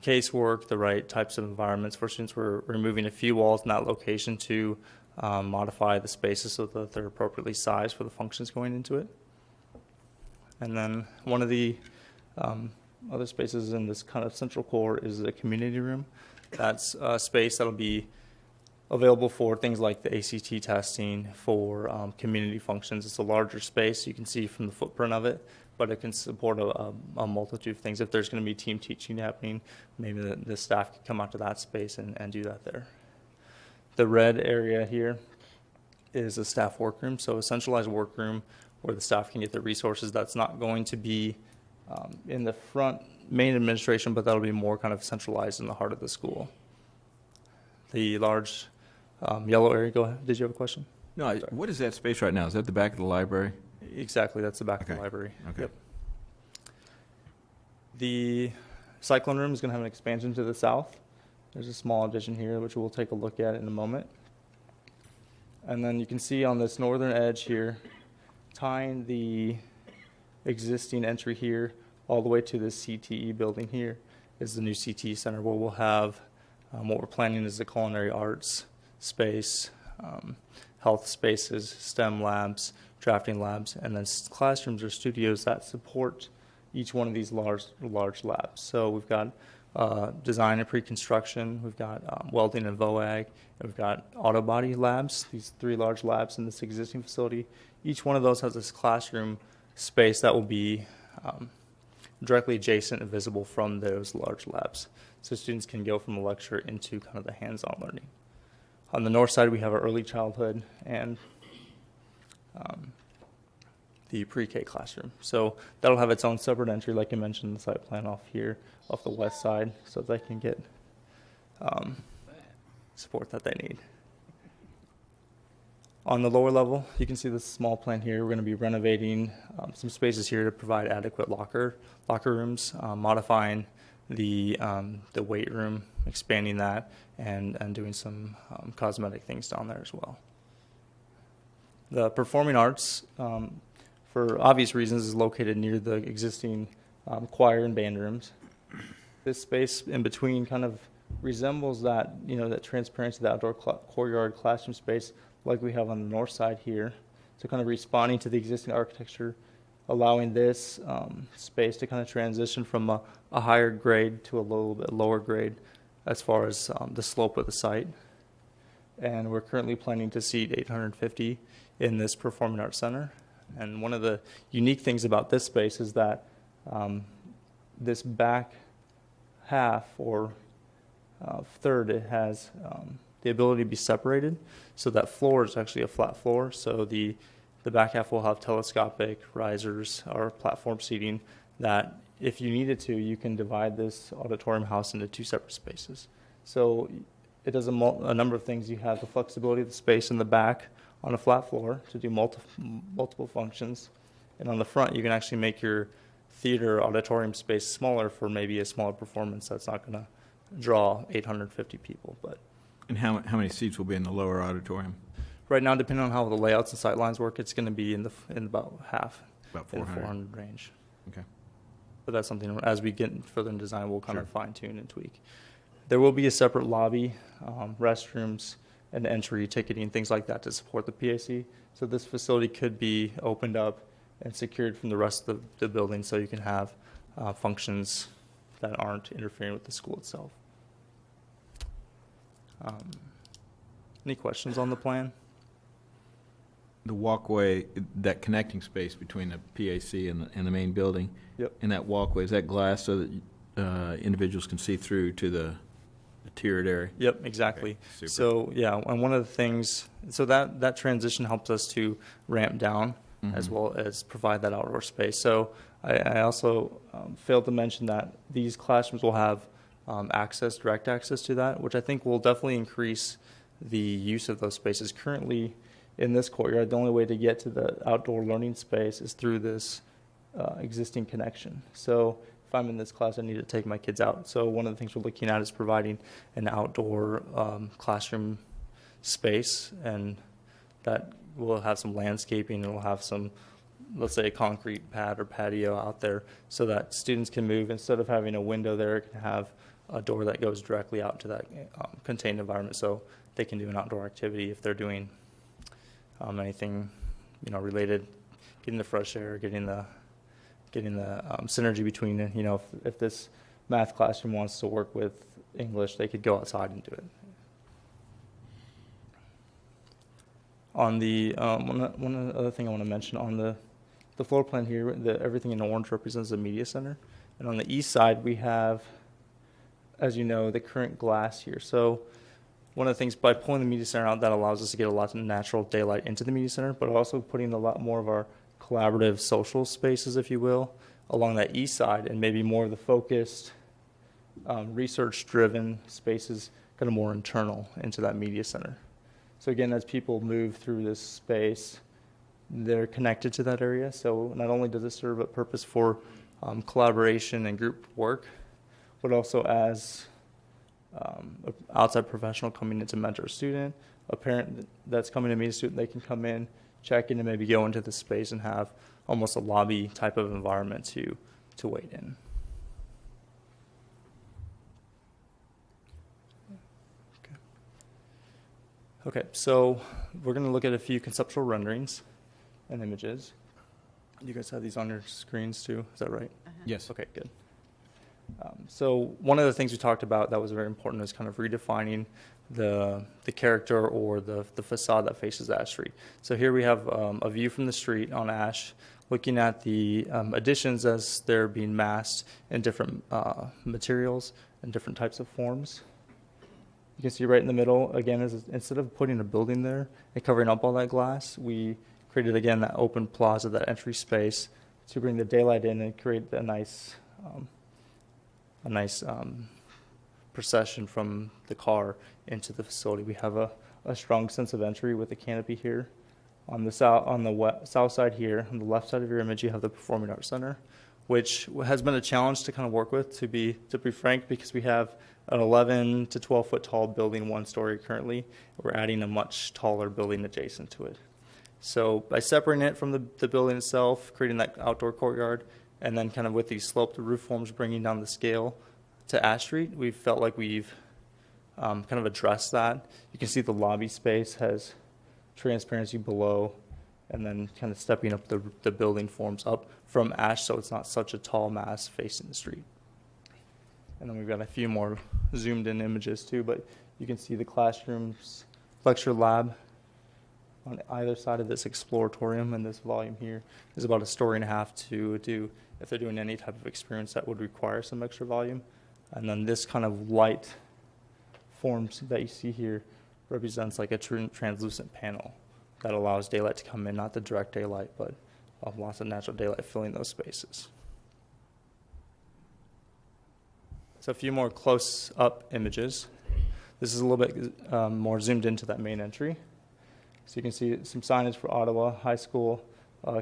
casework, the right types of environments for students. We're removing a few walls in that location to modify the spaces so that they're appropriately sized for the functions going into it. And then one of the other spaces in this kind of central core is the community room. That's a space that'll be available for things like the ACT testing, for community functions. It's a larger space, you can see from the footprint of it, but it can support a multitude of things. If there's going to be team teaching happening, maybe the staff can come out to that space and do that there. The red area here is a staff workroom, so a centralized workroom where the staff can get the resources. That's not going to be in the front main administration, but that'll be more kind of centralized in the heart of the school. The large yellow area, go ahead. Did you have a question? No, what is that space right now? Is that the back of the library? Exactly, that's the back of Okay. the library. Okay. Yep. The cyclone room is going to have an expansion to the south. There's a small addition here, which we'll take a look at in a moment. And then you can see on this northern edge here, tying the existing entry here all the way to the CTE building here is the new CTE center, where we'll have what we're planning is the culinary arts space, health spaces, STEM labs, drafting labs, and then classrooms or studios that support each one of these large labs. So we've got design and pre-construction, we've got welding and VOAG, and we've got auto body labs, these 3 large labs in this existing facility. Each one of those has this classroom space that will be directly adjacent and visible from those large labs. So students can go from a lecture into kind of the hands-on learning. On the north side, we have our early childhood and the pre-K classroom. So that'll have its own separate entry, like I mentioned, the site plan off here, off the west side, so they can get support that they need. On the lower level, you can see this small plan here. We're going to be renovating some spaces here to provide adequate locker rooms, modifying the weight room, expanding that, and doing some cosmetic things down there as well. The performing arts, for obvious reasons, is located near the existing choir and band rooms. This space in between kind of resembles that, that transparency, the outdoor courtyard classroom space like we have on the north side here. So kind of responding to the existing architecture, allowing this space to kind of transition from a higher grade to a little bit lower grade as far as the slope of the site. And we're currently planning to seat 850 in this Performing Arts Center. And one of the unique things about this space is that this back half or third, it has the ability to be separated. So that floor is actually a flat floor. So the back half will have telescopic risers or platform seating that if you needed to, you can divide this auditorium house into two separate spaces. So it does a number of things. You have the flexibility of the space in the back on a flat floor to do multiple functions. And on the front, you can actually make your theater auditorium space smaller for maybe a smaller performance that's not going to draw 850 people. And how many seats will be in the lower auditorium? Right now, depending on how the layouts and sight lines work, it's going to be in about half, About in the 400. 400 range. Okay. But that's something, as we get further in design, we'll kind of fine tune and tweak. There will be a separate lobby, restrooms, and entry ticketing, things like that to support the PAC. So this facility could be opened up and secured from the rest of the building so you can have functions that aren't interfering with the school itself. Any questions on the plan? The walkway, that connecting space between the PAC and the main building. Yep. And that walkway, is that glass so that individuals can see through to the tiered area? Yep, exactly. Okay, super. So, yeah, and one of the things, so that transition helps us to ramp down as well as provide that outdoor space. So I also failed to mention that these classrooms will have direct access to that, which I think will definitely increase the use of those spaces. Currently, in this courtyard, the only way to get to the outdoor learning space is through this existing connection. So if I'm in this class, I need to take my kids out. So one of the things we're looking at is providing an outdoor classroom space, and that will have some landscaping, and we'll have some, let's say, a concrete pad or patio out there so that students can move. Instead of having a window there, it can have a door that goes directly out to that contained environment so they can do an outdoor activity if they're doing anything, related, getting the fresh air, getting the synergy between, if this math classroom wants to work with English, they could go outside and do it. On the one other thing I want to mention on the floor plan here, everything in orange represents the media center, and on the east side we have, as you know, the current glass here. So one of the things, by pulling the media center out, that allows us to get a lot of natural daylight into the media center, but also putting a lot more of our collaborative social spaces, if you will, along that east side, and maybe more of the focused, research-driven spaces, kind of more internal into that media center. So again, as people move through this space, they're connected to that area. So not only does it serve a purpose for collaboration and group work, but also as an outside professional coming in to mentor a student, a parent that's coming to meet a student, they can come in, check in, and maybe go into the space and have almost a lobby type of environment to wait in. Okay, so we're going to look at a few conceptual renderings and images. You guys have these on your screens too, is that right? Yes. Okay, good. So one of the things we talked about that was very important is kind of redefining the character or the facade that faces Ash Street. So here we have a view from the street on Ash, looking at the additions as they're being massed in different materials and different types of forms. You can see right in the middle, again, instead of putting a building there and covering up all that glass, we created, again, that open plaza, that entry space to bring the daylight in and create a nice procession from the car into the facility. We have a strong sense of entry with the canopy here. On the south side here, on the left side of your image, you have the Performing Arts Center, which has been a challenge to kind of work with, to be frank, because we have an 11 to 12 foot tall building, one story currently. We're adding a much taller building adjacent to it. So by separating it from the building itself, creating that outdoor courtyard, and then kind of with these sloped roof forms bringing down the scale to Ash Street, we felt like we've kind of address that. You can see the lobby space has transparency below, and then kind of stepping up the building forms up from ash, so it's not such a tall mass facing the street. And then we've got a few more zoomed in images too, but you can see the classrooms, lecture lab on either side of this exploratorium, and this volume here is about 1.5 stories to do if they're doing any type of experience that would require some extra volume. And then this kind of light forms that you see here represents like a translucent panel that allows daylight to come in, not the direct daylight, but lots of natural daylight filling those spaces. So a few more close-up images. This is a little bit more zoomed into that main entry. So you can see some signage for Ottawa High School,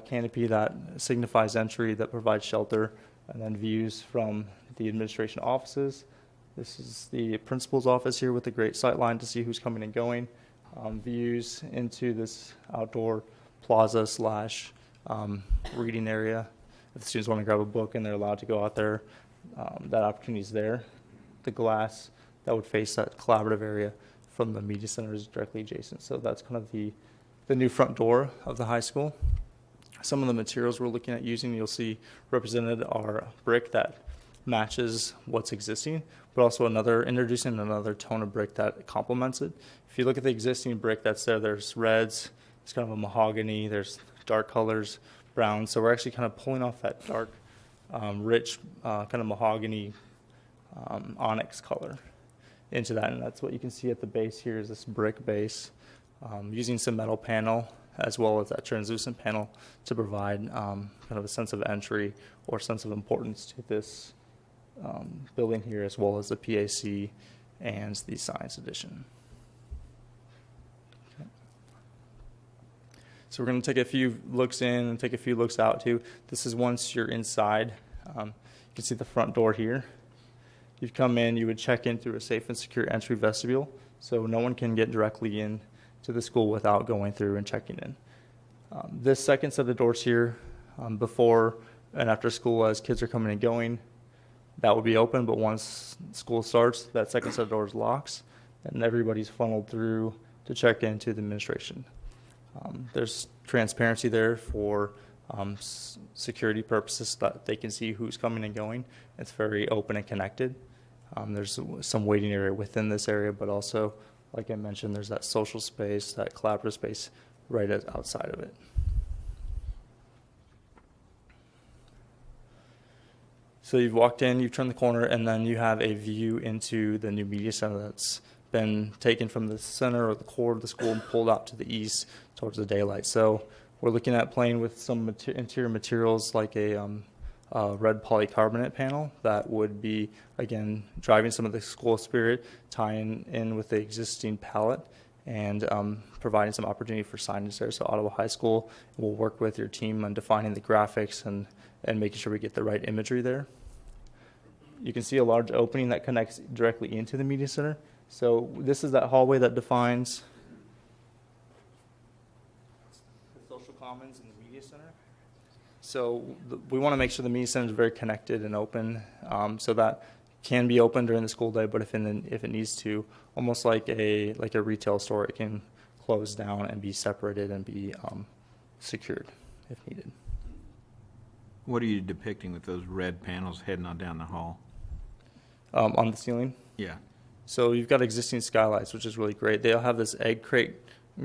canopy that signifies entry, that provides shelter, and then views from the administration offices. This is the principal's office here with a great sight line to see who's coming and going. Views into this outdoor plaza slash reading area. If the students want to grab a book and they're allowed to go out there, that opportunity is there. The glass that would face that collaborative area from the media center is directly adjacent. So that's kind of the new front door of the high school. Some of the materials we're looking at using, you'll see represented are brick that matches what's existing, but also introducing another tone of brick that complements it. If you look at the existing brick that's there, there's reds, it's kind of a mahogany, there's dark colors, brown. So we're actually kind of pulling off that dark, rich kind of mahogany onyx color into that, and that's what you can see at the base here is this brick base, using some metal panel as well as that translucent panel to provide kind of a sense of entry or sense of importance to this building here, as well as the PAC and the science edition. Okay. So we're going to take a few looks in and take a few looks out too. This is once you're inside. You can see the front door here. You'd come in, you would check in through a safe and secure entry vestibule, so no one can get directly in to the school without going through and checking in. This second set of doors here, before and after school as kids are coming and going, that will be open, but once school starts, that second set of doors locks, and everybody's funneled through to check into the administration. There's transparency there for security purposes so that they can see who's coming and going. It's very open and connected. There's some waiting area within this area, but also, like I mentioned, there's that social space, that collaborative space right outside of it. So you've walked in, you've turned the corner, and then you have a view into the new media center that's been taken from the center or the core of the school and pulled out to the east towards the daylight. So we're looking at playing with some interior materials like a red polycarbonate panel that would be, again, driving some of the school spirit, tying in with the existing palette, and providing some opportunity for signage there. So Ottawa High School will work with your team on defining the graphics and making sure we get the right imagery there. You can see a large opening that connects directly into the media center. So this is that hallway that defines the social commons and the media center. So we want to make sure the media center is very connected and open, so that can be open during the school day, but if it needs to, almost like a retail store, it can close down and be separated and be secured if needed. What are you depicting with those red panels heading on down the hall? On the ceiling? Yeah. So you've got existing skylights, which is really great. They'll have this egg crate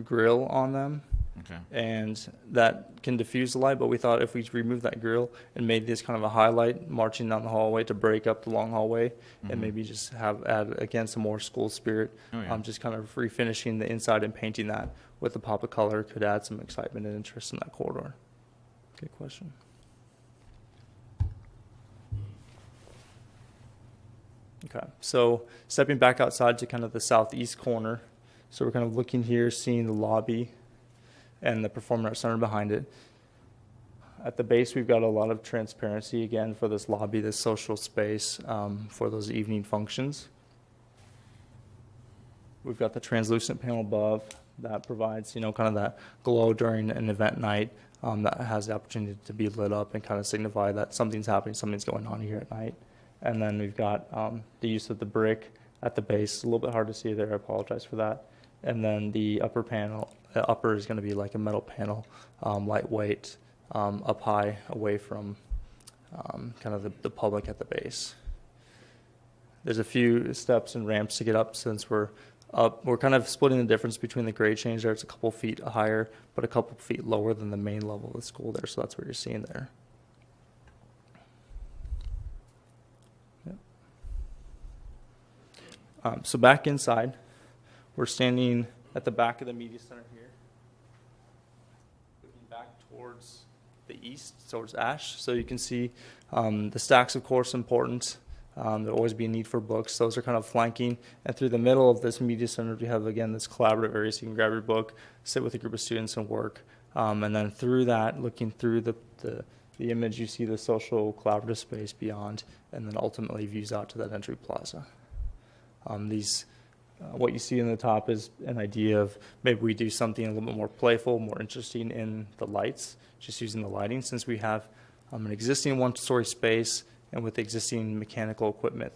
grill on them. Okay. And that can diffuse the light, but we thought if we remove that grill and made this kind of a highlight marching down the hallway to break up the long hallway, and maybe just add again some more school spirit, just kind of refinishing the inside and painting that with a pop of color could add some excitement and interest in that corridor. Good question. Okay, so stepping back outside to kind of the southeast corner, so we're kind of looking here, seeing the lobby and the Performing Arts Center behind it. At the base, we've got a lot of transparency, again, for this lobby, this social space for those evening functions. We've got the translucent panel above that provides, kind of that glow during an event night that has the opportunity to be lit up and kind of signify that something's happening, something's going on here at night. And then we've got the use of the brick at the base. It's a little bit hard to see there. I apologize for that. And then the upper is going to be like a metal panel, lightweight, up high, away from kind of the public at the base. There's a few steps and ramps to get up since we're up. We're kind of splitting the difference between the grade change there. It's a couple feet higher, but a couple feet lower than the main level of the school there. So that's what you're seeing there. Yep. So back inside, we're standing at the back of the media center here, looking back towards the east, towards Ash. So you can see the stacks, of course, important. There'll always be a need for books. Those are kind of flanking. And through the middle of this media center, we have, again, this collaborative area. So you can grab your book, sit with a group of students and work. And then through that, looking through the image, you see the social collaborative space beyond, and then ultimately views out to that entry plaza. What you see in the top is an idea of maybe we do something a little bit more playful, more interesting in the lights, just using the lighting. Since we have an existing one-story space, and with existing mechanical equipment,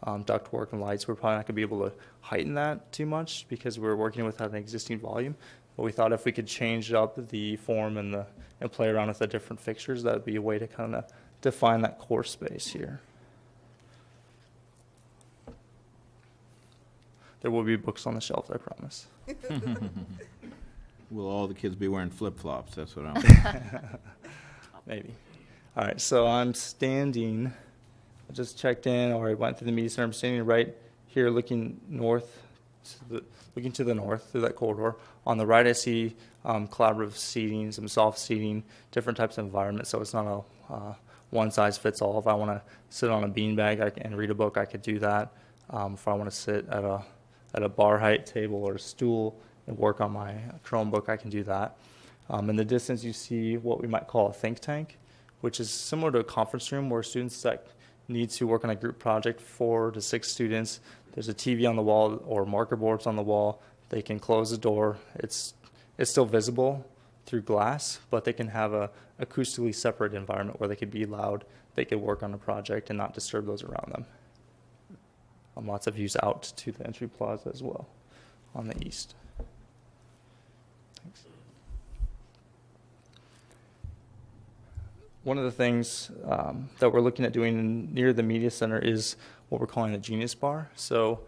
ductwork and lights, we're probably not going to be able to heighten that too much because we're working with an existing volume. But we thought if we could change up the form and play around with the different fixtures, that would be a way to kind of define that core space here. There will be books on the shelves, I promise. Will all the kids be wearing flip-flops? That's what I'm... Maybe. All right, so I'm standing, I just checked in, or I went through the media center. I'm standing right here looking north, looking to the north through that corridor. On the right, I see collaborative seating, some soft seating, different types of environments, so it's not a one-size-fits-all. If I want to sit on a beanbag and read a book, I could do that. If I want to sit at a bar height table or a stool and work on my Chromebook, I can do that. In the distance, you see what we might call a think tank, which is similar to a conference room where students that need to work on a group project, 4 to 6 students, there's a TV on the wall or marker boards on the wall. They can close the door. It's still visible through glass, but they can have a acoustically separate environment where they could be loud, they could work on a project and not disturb those around them. Lots of views out to the entry plaza as well on the east. Thanks. One of the things that we're looking at doing near the media center is what we're calling a Genius Bar. So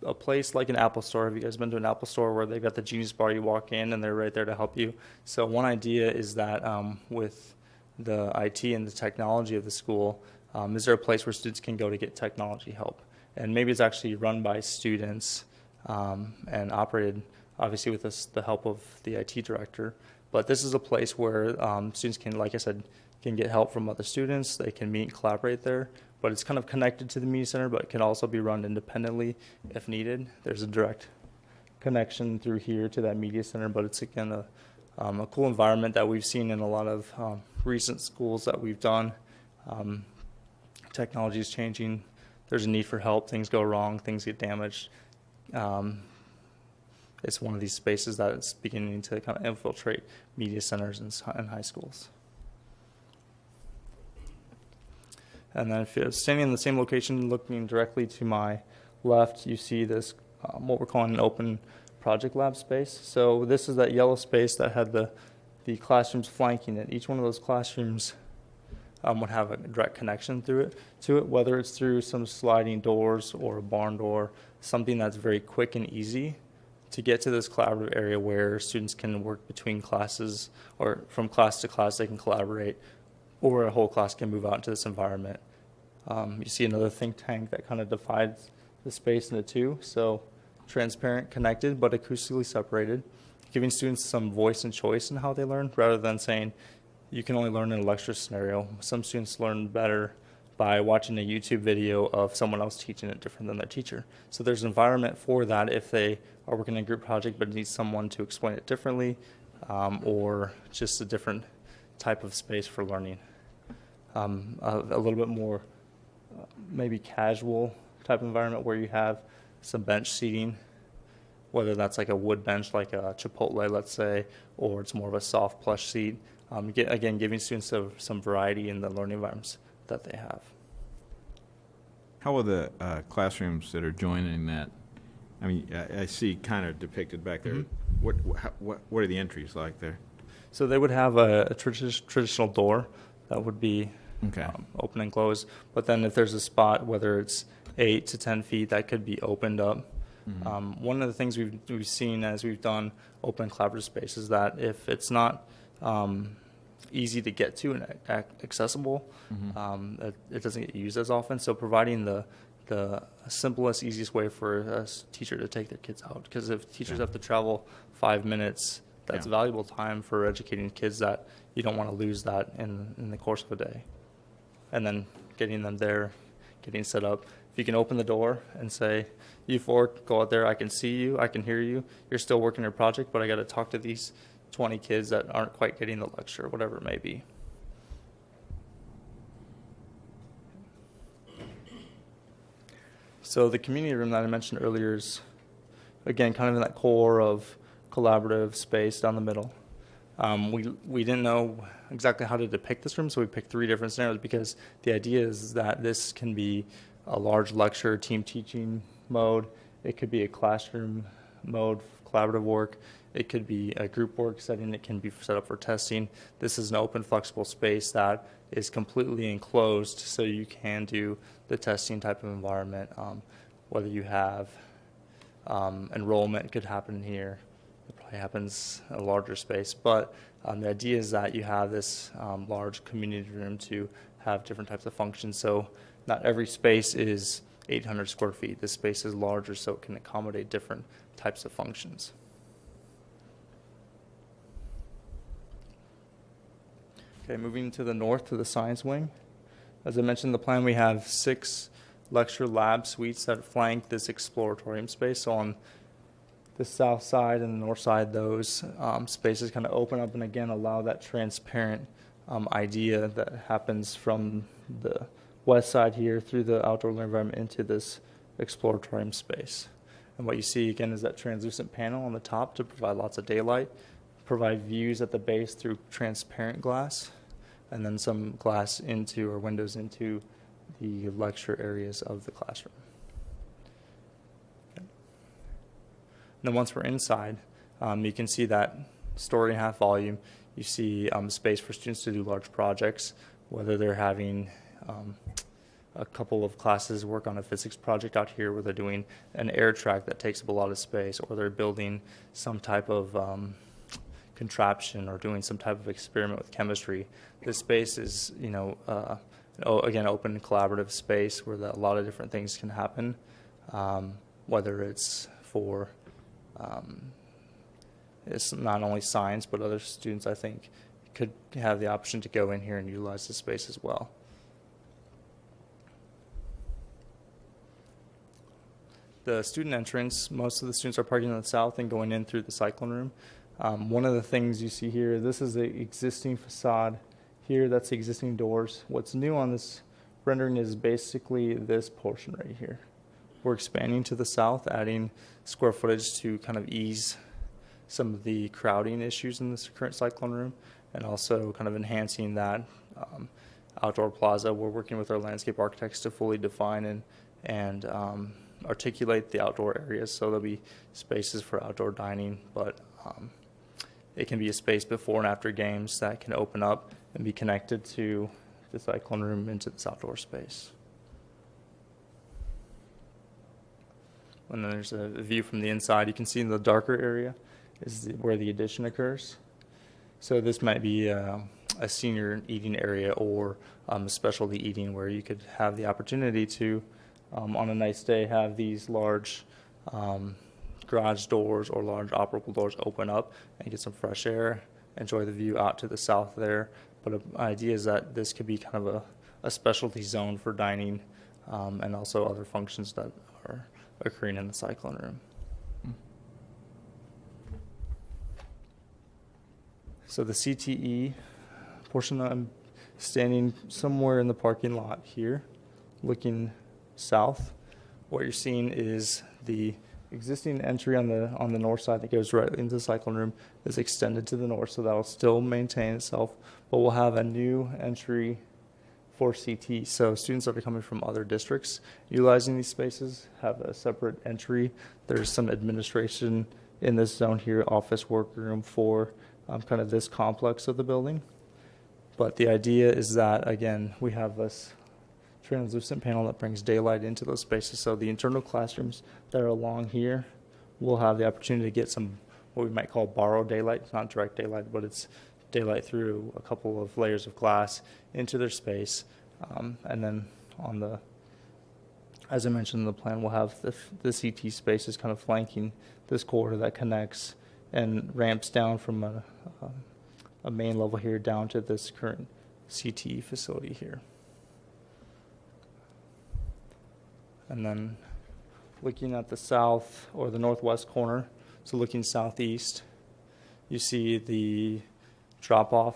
a place like an Apple store. Have you guys been to an Apple store where they've got the Genius Bar? You walk in and they're right there to help you. So one idea is that with the IT and the technology of the school, is there a place where students can go to get technology help? And maybe it's actually run by students and operated, obviously, with the help of the IT director. But this is a place where students can, like I said, can get help from other students. They can meet and collaborate there. But it's kind of connected to the media center, but it can also be run independently if needed. There's a direct connection through here to that media center, but it's, again, a cool environment that we've seen in a lot of recent schools that we've done. Technology is changing. There's a need for help. Things go wrong. Things get damaged. It's one of these spaces that is beginning to kind of infiltrate media centers and high schools. And then if you're standing in the same location, looking directly to my left, you see this, what we're calling an open project lab space. So this is that yellow space that had the classrooms flanking it. Each one of those classrooms would have a direct connection to it, whether it's through some sliding doors or a barn door, something that's very quick and easy to get to this collaborative area where students can work between classes, or from class to class they can collaborate, or a whole class can move out into this environment. You see another think tank that kind of divides the space into two, so transparent, connected, but acoustically separated, giving students some voice and choice in how they learn, rather than saying, you can only learn in a lecture scenario. Some students learn better by watching a YouTube video of someone else teaching it different than their teacher. So there's an environment for that if they are working in a group project but need someone to explain it differently, or just a different type of space for learning. A little bit more maybe casual type environment where you have some bench seating, whether that's like a wood bench like a Chipotle, let's say, or it's more of a soft plush seat. Again, giving students some variety in the learning environments that they have. How will the classrooms that are joining that? I mean, I see kind of depicted back there. What are the entries like there? So they would have a traditional door that would be Okay. open and closed. But then if there's a spot, whether it's 8 to 10 feet, that could be opened up. One of the things we've seen as we've done open collaborative space is that if it's not easy to get to and accessible, it doesn't get used as often. So providing the simplest, easiest way for a teacher to take their kids out. Because if teachers have to travel 5 minutes, that's valuable time for educating kids that you don't want to lose that in the course of a day. And then getting them there, getting set up. If you can open the door and say, you four, go out there, I can see you, I can hear you, you're still working your project, but I got to talk to these 20 kids that aren't quite getting the lecture, whatever it may be. So the community room that I mentioned earlier is, again, kind of in that core of collaborative space down the middle. We didn't know exactly how to depict this room, so we picked 3 different scenarios because the idea is that this can be a large lecture, team teaching mode. It could be a classroom mode, collaborative work. It could be a group work setting. It can be set up for testing. This is an open, flexible space that is completely enclosed, so you can do the testing type of environment. Whether you have enrollment could happen here. It probably happens in a larger space, but the idea is that you have this large community room to have different types of functions. So not every space is 800 square feet. This space is larger, so it can accommodate different types of functions. Okay, moving to the north to the science wing. As I mentioned in the plan, we have 6 lecture lab suites that flank this exploratorium space. So on the south side and the north side, those spaces kind of open up and again allow that transparent idea that happens from the west side here through the outdoor learning environment into this exploratorium space. And what you see again is that translucent panel on the top to provide lots of daylight, provide views at the base through transparent glass, and then some glass into or windows into the lecture areas of the classroom. Okay. And then once we're inside, you can see that story-and-a-half volume. You see space for students to do large projects, whether they're having a couple of classes work on a physics project out here where they're doing an air track that takes up a lot of space, or they're building some type of contraption or doing some type of experiment with chemistry. This space is, again, open collaborative space where a lot of different things can happen, whether it's for it's not only science, but other students, I think, could have the option to go in here and utilize the space as well. The student entrance, most of the students are parking on the south and going in through the cyclone room. One of the things you see here, this is the existing facade here, that's the existing doors. What's new on this rendering is basically this portion right here. We're expanding to the south, adding square footage to kind of ease some of the crowding issues in this current cyclone room, and also kind of enhancing that outdoor plaza. We're working with our landscape architects to fully define and articulate the outdoor areas, so there'll be spaces for outdoor dining, but it can be a space before and after games that can open up and be connected to the cyclone room into this outdoor space. And then there's a view from the inside. You can see in the darker area is where the addition occurs. So this might be a senior eating area or a specialty eating where you could have the opportunity to, on a nice day, have these large garage doors or large operable doors open up and get some fresh air, enjoy the view out to the south there. But the idea is that this could be kind of a specialty zone for dining and also other functions that are occurring in the cyclone room. So the CTE portion, I'm standing somewhere in the parking lot here, looking south. What you're seeing is the existing entry on the north side that goes right into the cyclone room is extended to the north, so that'll still maintain itself, but we'll have a new entry for CT. So students that are coming from other districts utilizing these spaces have a separate entry. There's some administration in this zone here, office workroom for kind of this complex of the building. But the idea is that, again, we have this translucent panel that brings daylight into those spaces. So the internal classrooms that are along here will have the opportunity to get some what we might call borrowed daylight. It's not direct daylight, but it's daylight through a couple of layers of glass into their space. And then on the, as I mentioned in the plan, we'll have the CT spaces kind of flanking this corridor that connects and ramps down from a main level here down to this current CTE facility here. And then looking at the south or the northwest corner, so looking southeast, you see the drop-off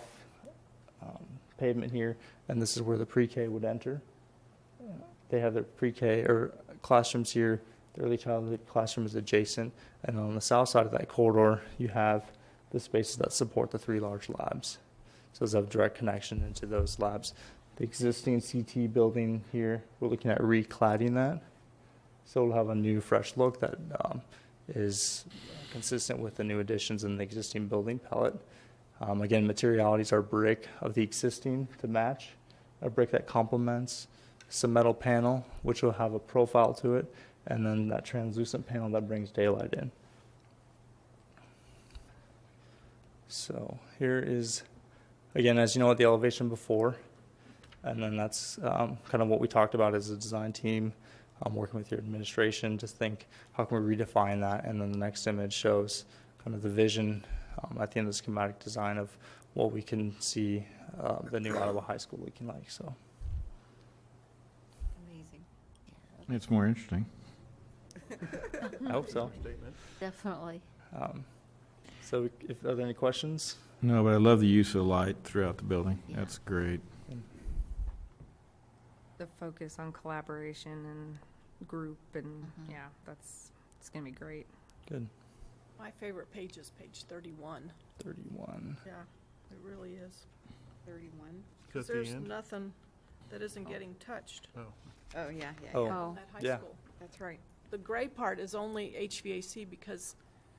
pavement here, and this is where the pre-K would enter. They have their pre-K or classrooms here. The early childhood classroom is adjacent, and on the south side of that corridor, you have the spaces that support the 3 large labs. So there's a direct connection into those labs. The existing CT building here, we're looking at recladding that. So we'll have a new, fresh look that is consistent with the new additions in the existing building palette. Again, materialities are brick of the existing to match, a brick that complements some metal panel, which will have a profile to it, and then that translucent panel that brings daylight in. So here is, again, as you know, the elevation before, and then that's kind of what we talked about as a design team, working with your administration to think, how can we redefine that? And then the next image shows kind of the vision at the end of the schematic design of what we can see the new Iowa High School looking like. So Amazing. It's more interesting. I hope so. Definitely. So are there any questions? No, but I love the use of light throughout the building. That's great. The focus on collaboration and group and yeah, it's gonna be great. Good. My favorite page is page 31. 31. Yeah, it really is. 31. At the There's end? nothing that isn't getting touched Oh, yeah, yeah, Oh. yeah. Oh, at high Yeah. school. That's right. The gray part is only HVAC because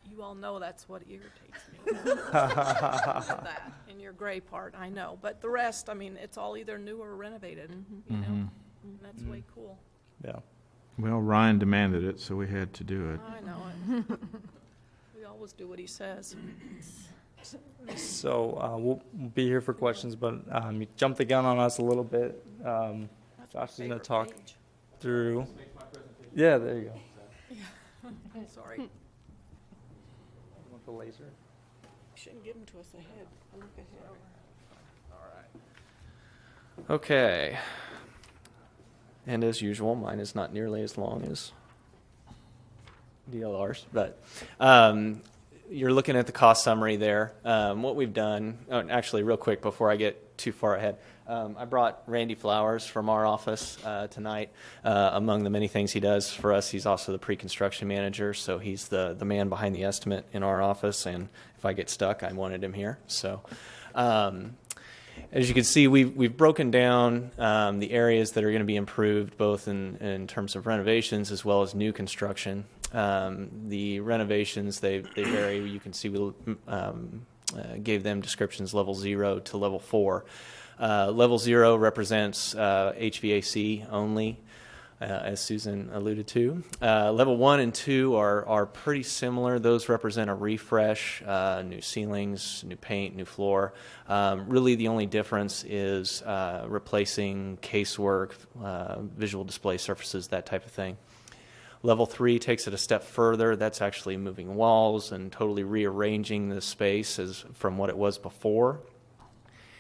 you all know that's what irritates me. That in your gray part, I know. But the rest, I mean, it's all either new or renovated, you know? Mhm. And that's way cool. Yeah. Well, Ryan demanded it, so we had to do it. I know it. We always do what he says. So we'll be here for questions, but you jumped the gun on us a little bit. That's my Josh is going to favorite talk page. through. Yeah, there you go. Sorry. You want the laser? Shouldn't give them to us ahead. Look ahead. Okay. And as usual, mine is not nearly as long as DLR's, but you're looking at the cost summary there. What we've done, actually, real quick before I get too far ahead, I brought Randy Flowers from our office tonight. Among the many things he does for us, he's also the pre-construction manager, so he's the man behind the estimate in our office, and if I get stuck, I wanted him here. So as you can see, we've broken down the areas that are going to be improved, both in terms of renovations as well as new construction. The renovations, they vary. You can see we gave them descriptions level 0 to level 4. Level 0 represents HVAC only, as Susan alluded to. Level 1 and 2 are pretty similar. Those represent a refresh, new ceilings, new paint, new floor. Really the only difference is replacing casework, visual display surfaces, that type of thing. Level 3 takes it a step further. That's actually moving walls and totally rearranging the space from what it was before.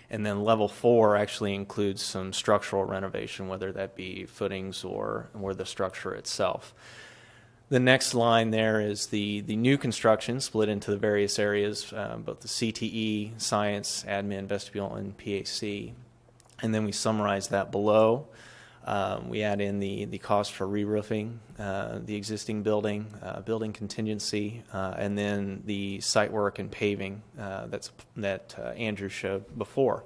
And then level 4 actually includes some structural renovation, whether that be footings or the structure itself. The next line there is the new construction split into the various areas, both the CTE, science, admin, vestibule, and PAC. And then we summarize that below. We add in the cost for re-roofing the existing building, building contingency, and then the site work and paving that Andrew showed before.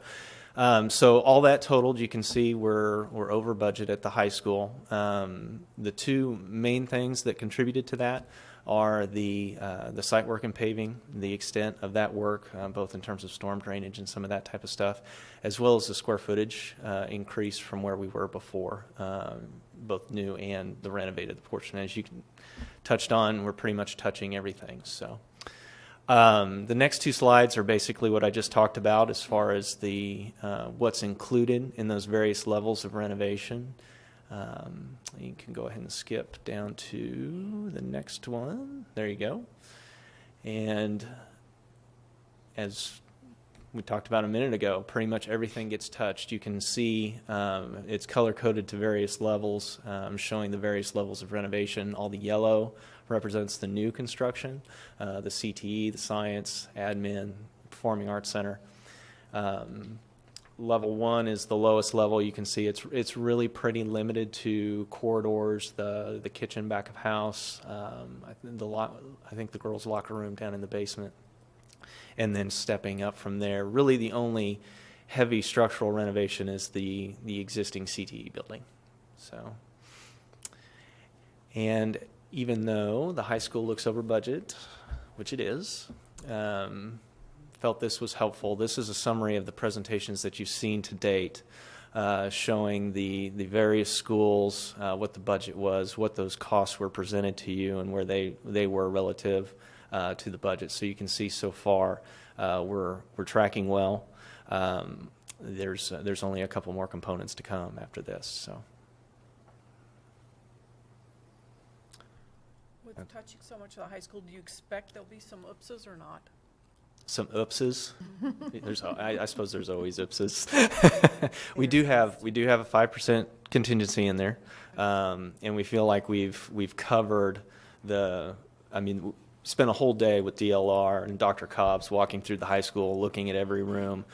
So all that totaled, you can see we're over budget at the high school. The two main things that contributed to that are the site work and paving, the extent of that work, both in terms of storm drainage and some of that type of stuff, as well as the square footage increase from where we were before, both new and the renovated portion. As you touched on, we're pretty much touching everything. So the next two slides are basically what I just talked about as far as the what's included in those various levels of renovation. You can go ahead and skip down to the next one. There you go. And as we talked about a minute ago, pretty much everything gets touched. You can see it's color-coded to various levels, showing the various levels of renovation. All the yellow represents the new construction, the CTE, the science, admin, performing arts center. Level 1 is the lowest level. You can see it's really pretty limited to corridors, the kitchen back of house, I think the girls' locker room down in the basement, and then stepping up from there. Really, the only heavy structural renovation is the existing CTE building. So, and even though the high school looks over budget, which it is, felt this was helpful. This is a summary of the presentations that you've seen to date, showing the various schools, what the budget was, what those costs were presented to you, and where they were relative to the budget. So you can see so far we're tracking well. There's only a couple more components to come after this. So. With touching so much of the high school, do you expect there'll be some oopses or not? Some oopses. I suppose there's always oopses. we do have a 5% contingency in there, and we feel like we've covered spent a whole day with DLR and Dr. Cobbs walking through the high school, looking at every room,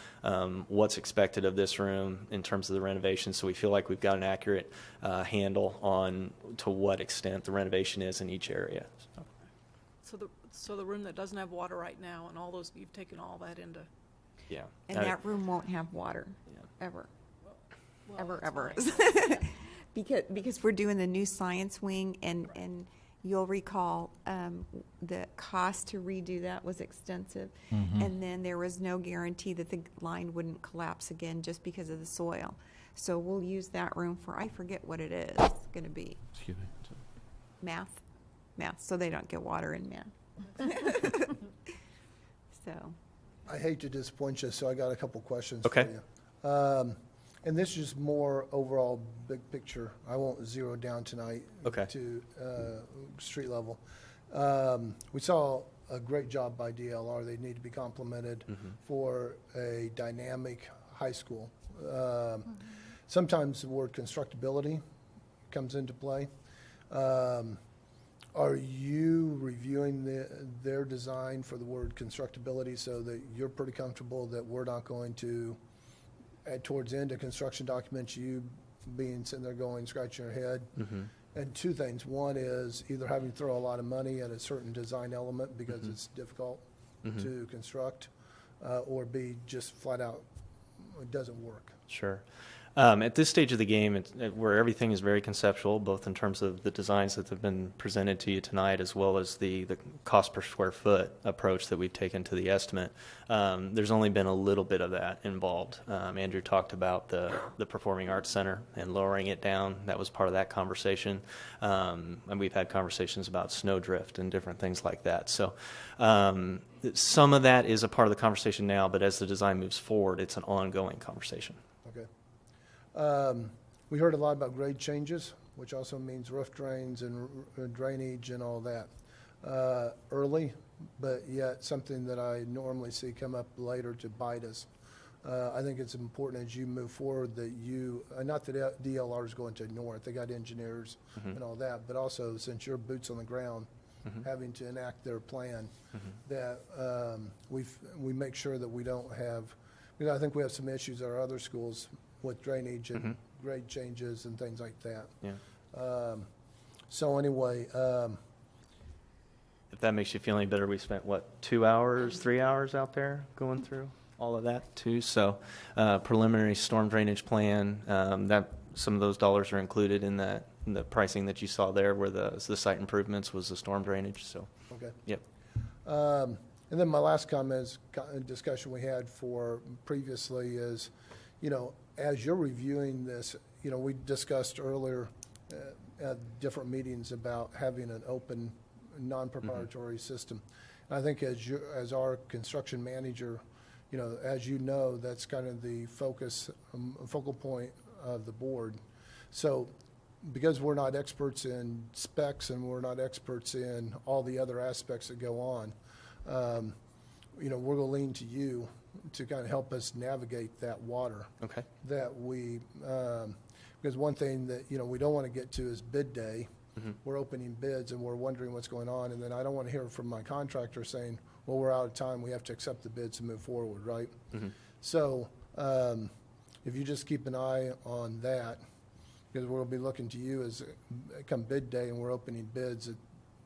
what's expected of this room in terms of the renovation. So we feel like we've got an accurate handle on to what extent the renovation is in each area. So the room that doesn't have water right now, and all those, you've taken all that into. Yeah. And that room won't have water, ever. Well, ever. that's nice. Because we're doing the new science wing, and you'll recall the cost to redo that was extensive. And then there was no guarantee that the line wouldn't collapse again just because of the soil. So we'll use that room for, I forget what it is going to be. Excuse me. Math, so they don't get water in math. So. I hate to disappoint you, so I got a couple questions Okay. for you. And this is more overall big picture. I won't zero down tonight Okay. to street level. We saw a great job by DLR. They need to be complimented for a dynamic high school. Sometimes the word constructability comes into play. Are you reviewing their design for the word constructability so that you're pretty comfortable that we're not going to, towards the end of construction documents, you being sitting there going, scratching your head? And two things. One is either having to throw a lot of money at a certain design element because it's difficult to construct, or B, just flat out, it doesn't work. Sure. At this stage of the game, where everything is very conceptual, both in terms of the designs that have been presented to you tonight, as well as the cost per square foot approach that we've taken to the estimate, there's only been a little bit of that involved. Andrew talked about the Performing Arts Center and lowering it down. That was part of that conversation. And we've had conversations about snowdrift and different things like that. So some of that is a part of the conversation now, but as the design moves forward, it's an ongoing conversation. Okay. We heard a lot about grade changes, which also means roof drains and drainage and all that. Early, but yet something that I normally see come up later to bite us. I think it's important as you move forward that you, not that DLR is going to ignore it, they got engineers and all that, but also since you're boots on the ground, having to enact their plan, that we make sure that we don't have, I think we have some issues at our other schools with drainage and grade changes and things like that. Yeah. So anyway, If that makes you feel any better, we spent, 2 hours, 3 hours out there going through? all of that too. So preliminary storm drainage plan, that some of those dollars are included in that, in the pricing that you saw there, where the site improvements was the storm drainage. So, Okay. yep. And then my last comment is discussion we had for previously is, you know, as you're reviewing this, you know, we discussed earlier at different meetings about having an open, non-proprietary system. And I think as our construction manager, you know, as you know, that's kind of the focal point of the board. So because we're not experts in specs and we're not experts in all the other aspects that go on, you know, we're going to lean to you to kind of help us navigate that water. Okay. That we, because one thing that, you know, we don't want to get to is bid day. We're opening bids and we're wondering what's going on. And then I don't want to hear from my contractor saying, well, we're out of time, we have to accept the bids and move forward, right? So if you just keep an eye on that, because we'll be looking to you as come bid day and we're opening bids, that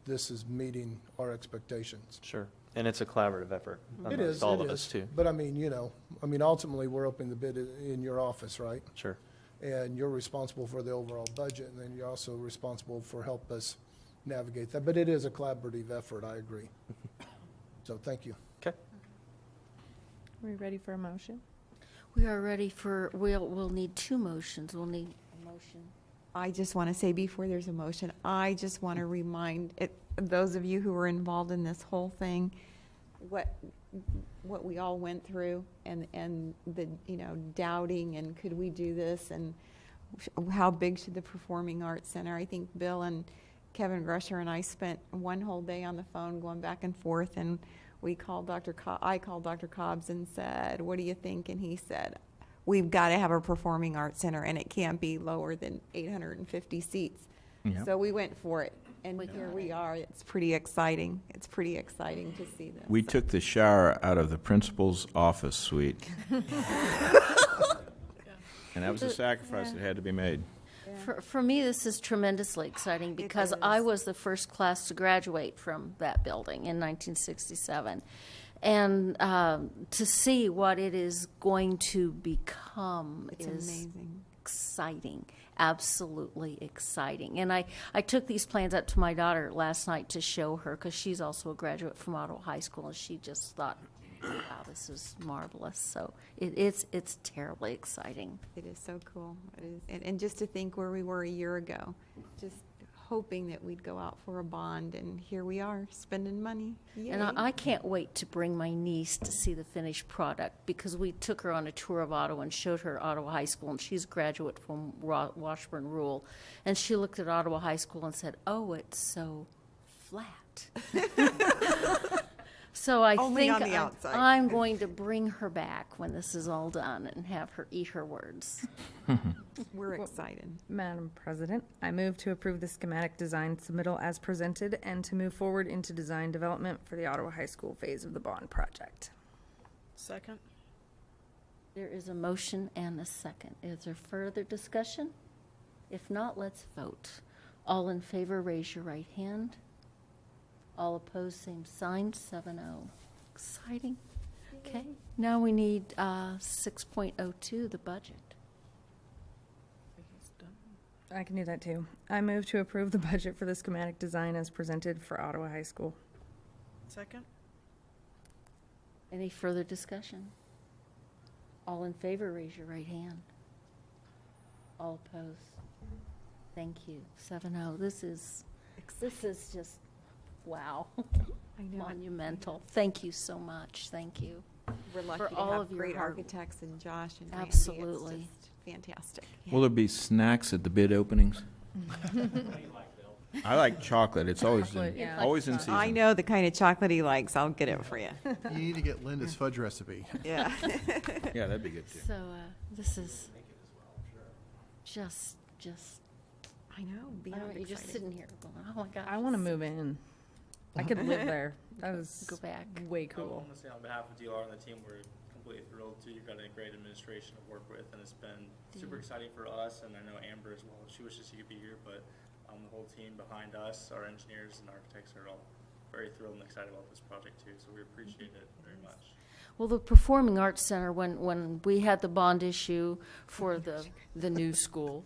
this is meeting our expectations. Sure. And it's a collaborative effort It amongst is, all it of us is. too. But I mean, you know, I mean, ultimately, we're opening the bid in your office, right? Sure. And you're responsible for the overall budget, and then you're also responsible for help us navigate that. But it is a collaborative effort, I agree. So thank you. Okay. Are we ready for a motion? We are ready for, we'll need two motions. We'll need a motion. I just want to say before there's a motion, I just want to remind those of you who were involved in this whole thing, what we all went through, and the, you know, doubting and could we do this, and how big should the Performing Arts Center. I think Bill and Kevin Grusher and I spent one whole day on the phone going back and forth, and I called Dr. Cobbs and said, what do you think? And he said, we've got to have a Performing Arts Center, and it can't be lower than 850 seats. Yep. So we went for it, and We here got we it. are. It's pretty exciting. It's pretty exciting to see this. We took the shower out of the principal's office suite. And that was a sacrifice that had to be made. For me, this is tremendously exciting because I is. was the first class to graduate from that building in 1967. And to see what it is going to become It's is amazing. exciting, absolutely exciting. And I took these plans up to my daughter last night to show her, because she's also a graduate from Ottawa High School, and she just thought, wow, this is marvelous. So it's terribly exciting. It is so cool. It is. And just to think where we were a year ago, just hoping that we'd go out for a bond, and here we are spending money. Yay. And I can't wait to bring my niece to see the finished product, because we took her on a tour of Ottawa and showed her Ottawa High School, and she's a graduate from Washburn Rural. And she looked at Ottawa High School and said, oh, it's so flat. So I Only think on the outside. I'm going to bring her back when this is all done and have her eat her words. We're excited. Madam President, I move to approve the schematic design submittal as presented and to move forward into design development for the Ottawa High School phase of the bond project. Second? There is a motion and a second. Is there further discussion? If not, let's vote. All in favor, raise your right hand. All opposed, same sign, 7-0. Exciting. Okay, now we need 6.02, the budget. I can do that too. I move to approve the budget for the schematic design as presented for Ottawa High School. Second? Any further discussion? All in favor, raise your right hand. All opposed? Thank you, 7-0. This is just, wow, I know. monumental. Thank you so much, thank you. We're lucky For to all have of your great hard- architects and Josh and Randy. Absolutely. It's just fantastic. Will there be snacks at the bid openings? I like chocolate. It's always Chocolate, in, yeah. always in season. I know the kind of chocolate he likes. I'll get it for you. You need to get Linda's fudge recipe. Yeah. Yeah, that'd be good too. So this is just, I know. I Beyond don't know, you're just excited. sitting here going, oh my gosh. I want to move in. I could live there. That is Go back. way I cool. want to say on behalf of DLR and the team, we're completely thrilled too. You've got a great administration to work with, and it's been super exciting for us, and I know Amber as well. She wishes she could be here, but the whole team behind us, our engineers and architects, are all very thrilled and excited about this project too, so we appreciate it very much. Well, the Performing Arts Center, when we had the bond issue for the new school,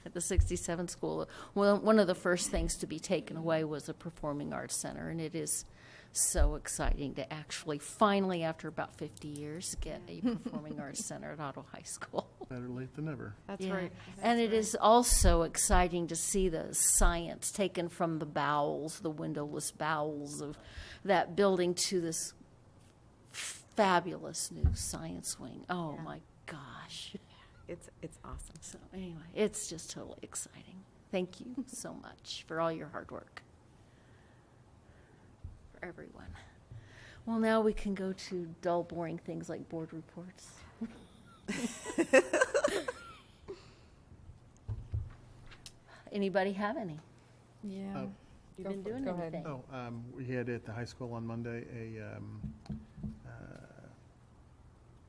at the 67 school, one of the first things to be taken away was the Performing Arts Center, and it is so exciting to actually finally, after about 50 years, get a Performing Arts Center at Otto High School. Better late than never. That's Yeah. right. And it is also exciting to see the science taken from the bowels, the windowless bowels of that building to this fabulous new science wing. Oh my gosh. It's awesome. So anyway, it's just totally exciting. Thank you so much for all your hard work. For everyone. Well, now we can go to dull, boring things like board reports. Anybody have any? Yeah. You've Go been for it. doing Go ahead. anything? We had at the high school on Monday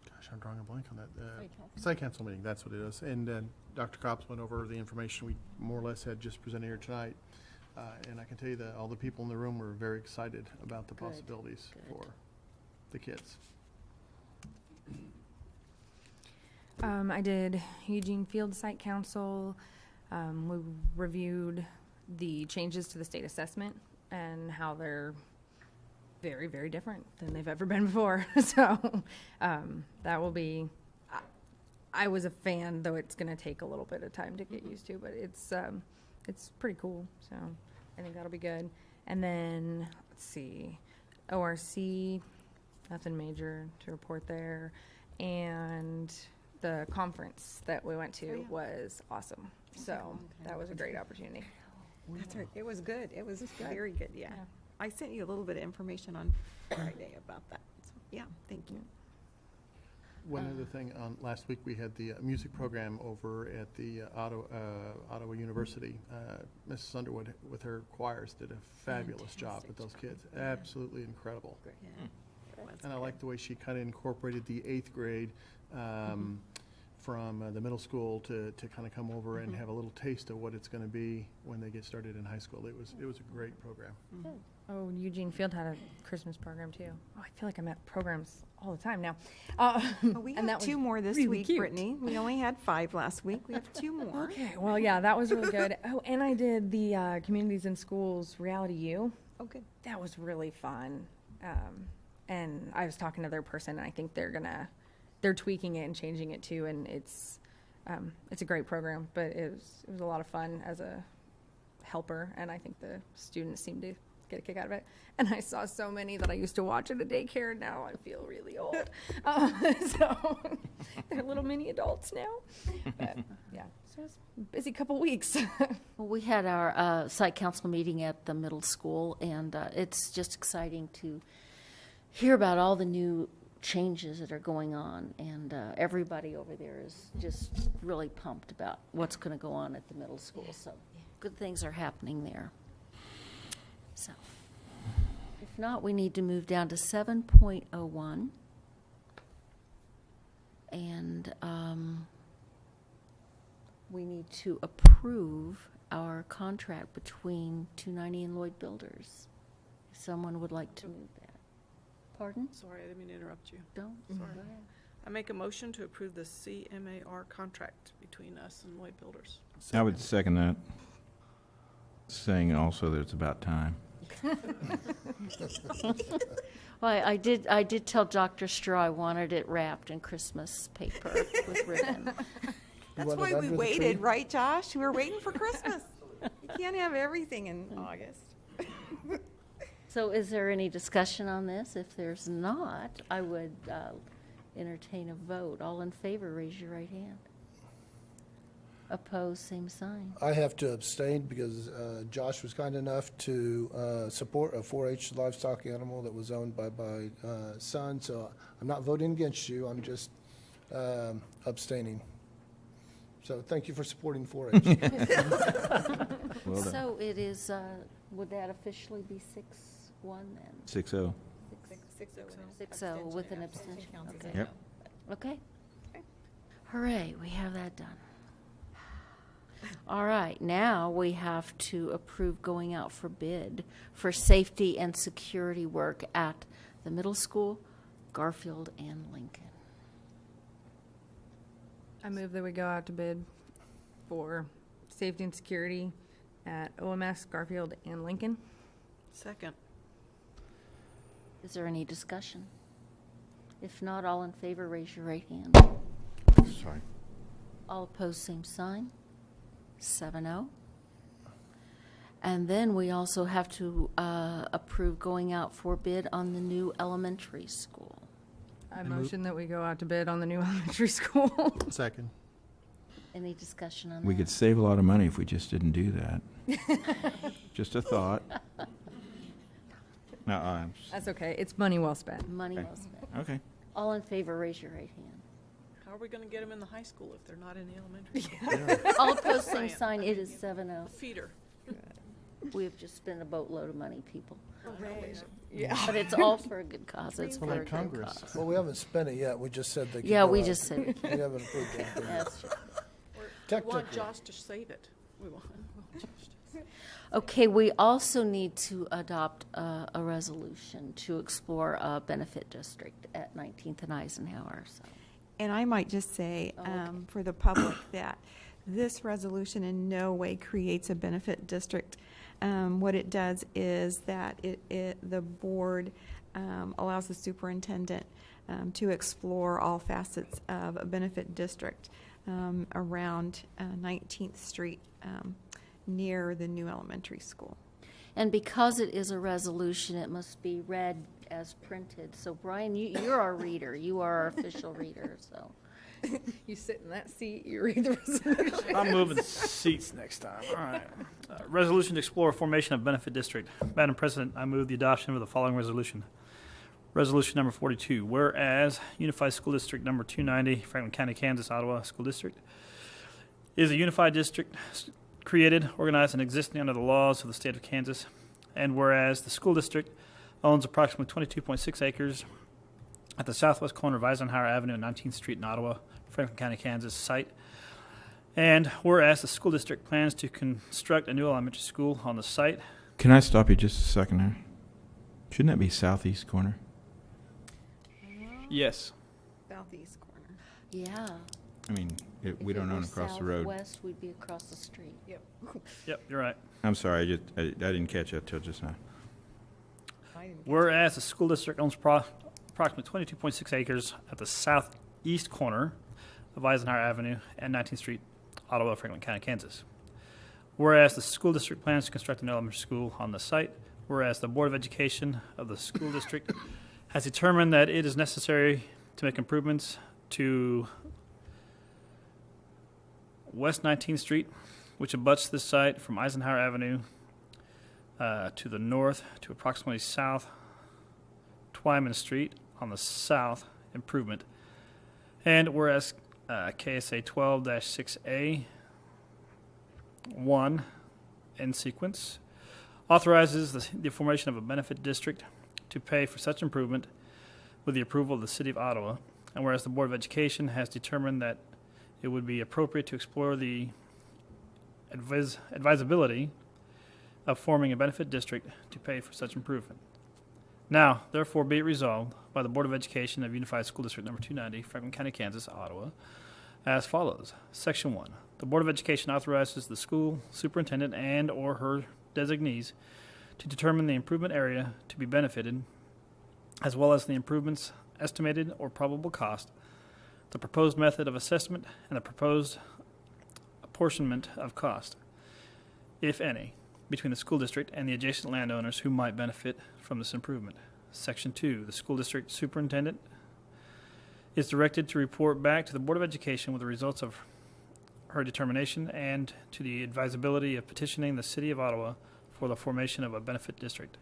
gosh, I'm drawing a blank on that. Site council meeting, that's what it is. And Dr. Copps went over the information we more or less had just presented here tonight. And I can tell you that all the people in the room were very excited about the Good, possibilities good. for the kids. I did Eugene Field Site Council. We reviewed the changes to the state assessment and how they're very, very different than they've ever been before. So that will be, I was a fan, though it's going to take a little bit of time to get used to, but it's pretty cool. So I think that'll be good. And then, let's see, ORC, nothing major to report there. And the conference that we went to was awesome. So that was a great opportunity. That's right. It was good. It was very good, yeah. Yeah. I sent you a little bit of information on Friday about that. So, yeah, thank you. One other thing, last week we had the music program over at the Ottawa University. Mrs. Underwood with her choirs did a fabulous job with those kids. Absolutely incredible. Yeah. And I like the way she kind of incorporated the 8th grade from the middle school to kind of come over and have a little taste of what it's going to be when they get started in high school. It was a great program. Oh, Eugene Field had a Christmas program too. Oh, I feel like I'm at programs all the time now. We and that have was 2 more this really week, cute. Brittany. We only had 5 last week. We have 2 more. Okay, well, yeah, that was really good. Oh, and I did the Communities in Schools Reality U. Oh, good. That was really fun. And I was talking to their person, and I think they're tweaking it and changing it too. And it's a great program, but it was a lot of fun as a helper, and I think the students seemed to get a kick out of it. And I saw so many that I used to watch at a daycare, and now I feel really old. So they're little mini adults now. But yeah, so it's a busy couple weeks. Well, we had our site council meeting at the middle school, and it's just exciting to hear about all the new changes that are going on, and everybody over there is just really pumped about what's going to go on at the middle school. So good things are happening there. So if not, we need to move down to 7.01, and we need to approve our contract between 290 and Lloyd Builders. If someone would like to move that. Pardon? Sorry, I didn't mean to interrupt you. Don't? Sorry. Go ahead. I make a motion to approve the CMAR contract between us and Lloyd Builders. I would second that, saying also that it's about time. Well, I did tell Dr. Straw I wanted it wrapped in Christmas paper with ribbon. That's why we waited, right, Josh? We were waiting for Christmas. You can't have everything in August. So is there any discussion on this? If there's not, I would entertain a vote. All in favor, raise your right hand. Opposed, same sign. I have to abstain because Josh was kind enough to support a 4-H livestock animal that was owned by my son, so I'm not voting against you, I'm just abstaining. So thank you for supporting 4-H. Well done. So it is, would that officially be 6-1 then? 6-0. 6-0 with an abstention. Okay. Yep. Okay. Hooray, we have that done. All right, now we have to approve going out for bid for safety and security work at the middle school, Garfield and Lincoln. I move that we go out to bid for safety and security at OMS, Garfield, and Lincoln. Second. Is there any discussion? If not, all in favor, raise your right hand. Sorry. All opposed, same sign. 7-0. And then we also have to approve going out for bid on the new elementary school. I motion that we go out to bid on the new elementary school. Second. Any discussion on that? We could save a lot of money if we just didn't do that. Just a thought. No, That's okay. It's money well spent. Money Okay. well spent. okay. All in favor, raise your right hand. How are we going to get them in the high school if they're not in the elementary school? All opposed, same Saying. sign. It is 7-0. Feeder. We have just spent a boatload of money, people. Yeah. But it's all for a good cause. It's For for a like good Congress. cause. Well, we haven't spent it yet. We just said they could Yeah, go we out. just said it. We haven't approved anything. That's just- We want Technically. Josh to save it. We want Josh to. Okay, we also need to adopt a resolution to explore a benefit district at 19th and Eisenhower. So. And I might just say Oh, okay. for the public that this resolution in no way creates a benefit district. What it does is that the board allows the superintendent to explore all facets of a benefit district around 19th Street near the new elementary school. And because it is a resolution, it must be read as printed. So Brian, you're our reader. You are our official reader. So You sit in that seat, you read the resolution. I'm moving seats next time. All right. Resolution to explore formation of benefit district. Madam President, I move the adoption of the following resolution. Resolution number 42, whereas Unified School District number 290, Franklin County, Kansas, Ottawa School District, is a unified district created, organized, and existing under the laws of the state of Kansas, and whereas the school district owns approximately 22.6 acres at the southwest corner of Eisenhower Avenue and 19th Street in Ottawa, Franklin County, Kansas site, and whereas the school district plans to construct a new elementary school on the site. Can I stop you just a second there? Shouldn't that be southeast corner? Yes. Southeast corner. yeah. I mean, we If don't it own were across the road. Southwest, we'd be across the street. Yep, you're right. I'm sorry, I didn't catch that till just now. Whereas the school district owns approximately 22.6 acres at the southeast corner of Eisenhower Avenue and 19th Street, Ottawa, Franklin County, Kansas. Whereas the school district plans to construct an elementary school on the site. Whereas the Board of Education of the school district has determined that it is necessary to make improvements to West 19th Street, which abuts this site from Eisenhower Avenue to the north to approximately South Twyman Street on the south improvement. And whereas KSA 12-6A 1 in sequence authorizes the formation of a benefit district to pay for such improvement with the approval of the City of Ottawa. And whereas the Board of Education has determined that it would be appropriate to explore the advisability of forming a benefit district to pay for such improvement. Now, therefore, be it resolved by the Board of Education of Unified School District number 290, Franklin County, Kansas, Ottawa, as follows. Section 1. The Board of Education authorizes the school superintendent and or her designees to determine the improvement area to be benefited, as well as the improvements estimated or probable cost, the proposed method of assessment, and the proposed apportionment of cost, if any, between the school district and the adjacent landowners who might benefit from this improvement. Section 2, the school district superintendent is directed to report back to the Board of Education with the results of her determination and to the advisability of petitioning the City of Ottawa for the formation of a benefit district.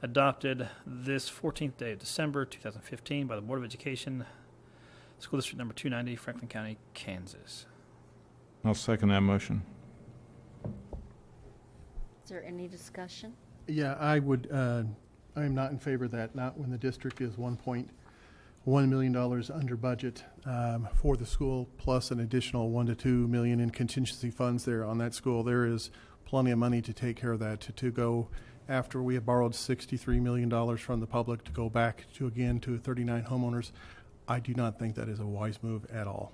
Adopted this 14th day of December 2015 by the Board of Education, School District number 290, Franklin County, Kansas. I'll second that motion. Is there any discussion? Yeah, I would, I am not in favor of that, not when the district is $1.1 million under budget for the school, plus an additional $1 to $2 million in contingency funds there on that school. There is plenty of money to take care of that, to go after we have borrowed $63 million from the public to go back to, again, to 39 homeowners. I do not think that is a wise move at all.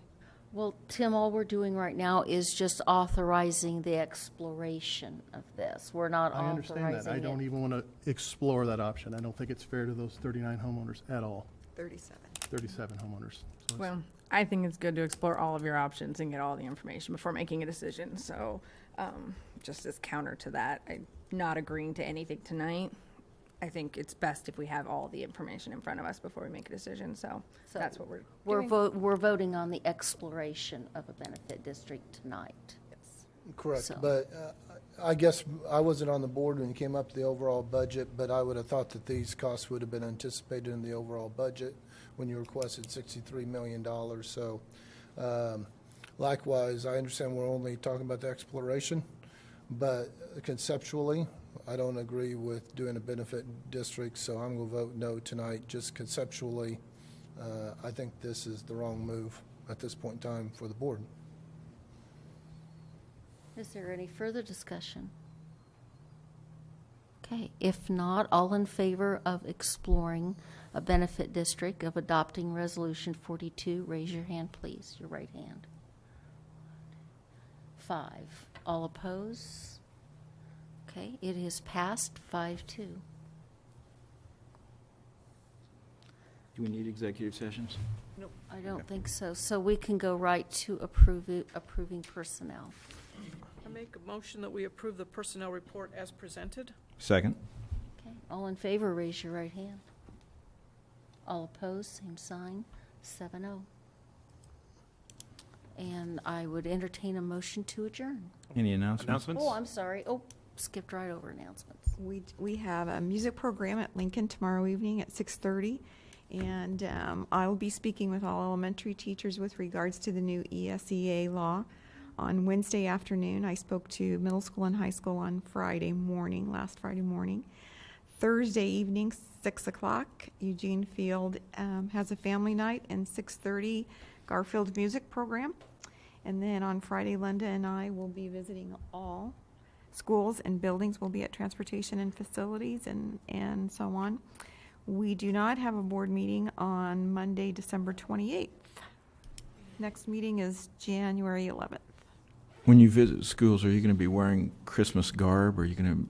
Well, Tim, all we're doing right now is just authorizing the exploration of this. We're not I understand authorizing that. I don't it. even want to explore that option. I don't think it's fair to those 39 homeowners at all. 37 homeowners. So it's- Well, I think it's good to explore all of your options and get all the information before making a decision. So, just as counter to that, I'm not agreeing to anything tonight. I think it's best if we have all the information in front of us before we make a decision. So that's what we're doing. We're voting on the exploration of a benefit district tonight. Correct, So- but I guess I wasn't on the board when you came up with the overall budget, but I would have thought that these costs would have been anticipated in the overall budget when you requested $63 million. So likewise, I understand we're only talking about the exploration, but conceptually, I don't agree with doing a benefit district, so I'm going to vote no tonight. Just conceptually, I think this is the wrong move at this point in time for the board. Is there any further discussion? Okay, if not, all in favor of exploring a benefit district, of adopting Resolution 42, raise your hand, please, your right hand. 5. All opposed? Okay, it is passed 5-2. Do we need executive sessions? I don't think so. So we can go right to approving personnel. I make a motion that we approve the personnel report as presented. Second. Okay, all in favor, raise your right hand. All opposed, same sign, 7-0. And I would entertain a motion to adjourn. Any announcements? Oh, I'm sorry. Oh, skipped right over announcements. We have a music program at Lincoln tomorrow evening at 6:30, and I will be speaking with all elementary teachers with regards to the new ESEA law. On Wednesday afternoon, I spoke to middle school and high school on last Friday morning. Thursday evening, 6 o'clock, Eugene Field has a family night, and 6:30, Garfield music program. And then on Friday, Linda and I will be visiting all schools and buildings. We'll be at transportation and facilities and so on. We do not have a board meeting on Monday, December 28th. Next meeting is January 11th. When you visit schools, are you going to be wearing Christmas garb? Or are you going to?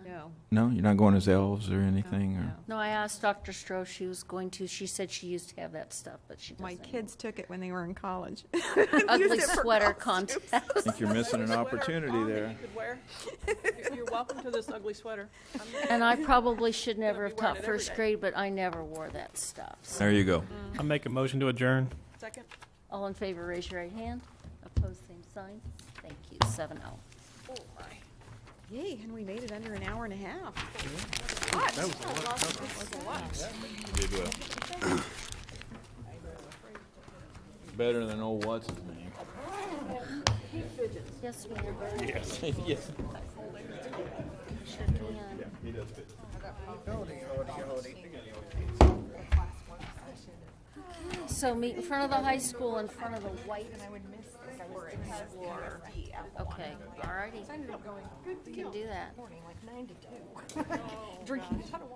No. No, you're not going as elves or anything. Or? No, I asked Dr. Stroh, she was going to. She said she used to have that stuff, but she doesn't. My kids took it when they were in college. Ugly Used it for sweater costumes. contest. I think you're missing an Sweater, opportunity Tom, that there. you could wear. You're welcome to this ugly sweater. And I probably should never have be wearing taught it every first day. grade, but I never wore that stuff. So. There you go. I make a motion to adjourn. Second. All in favor, raise your right hand. Opposed, same sign. Thank you, 7-0. Oh, my. Yay, and we made it under an hour and a half. That was a lot. You did well. Better than old what's his name? Yes, ma'am. Yes. Yes. Sure can. He does fit. So meet in front of the high school, in front of the white. Okay, all righty. Can do that. Morning, like 9 to 2. Drinking a ton of water.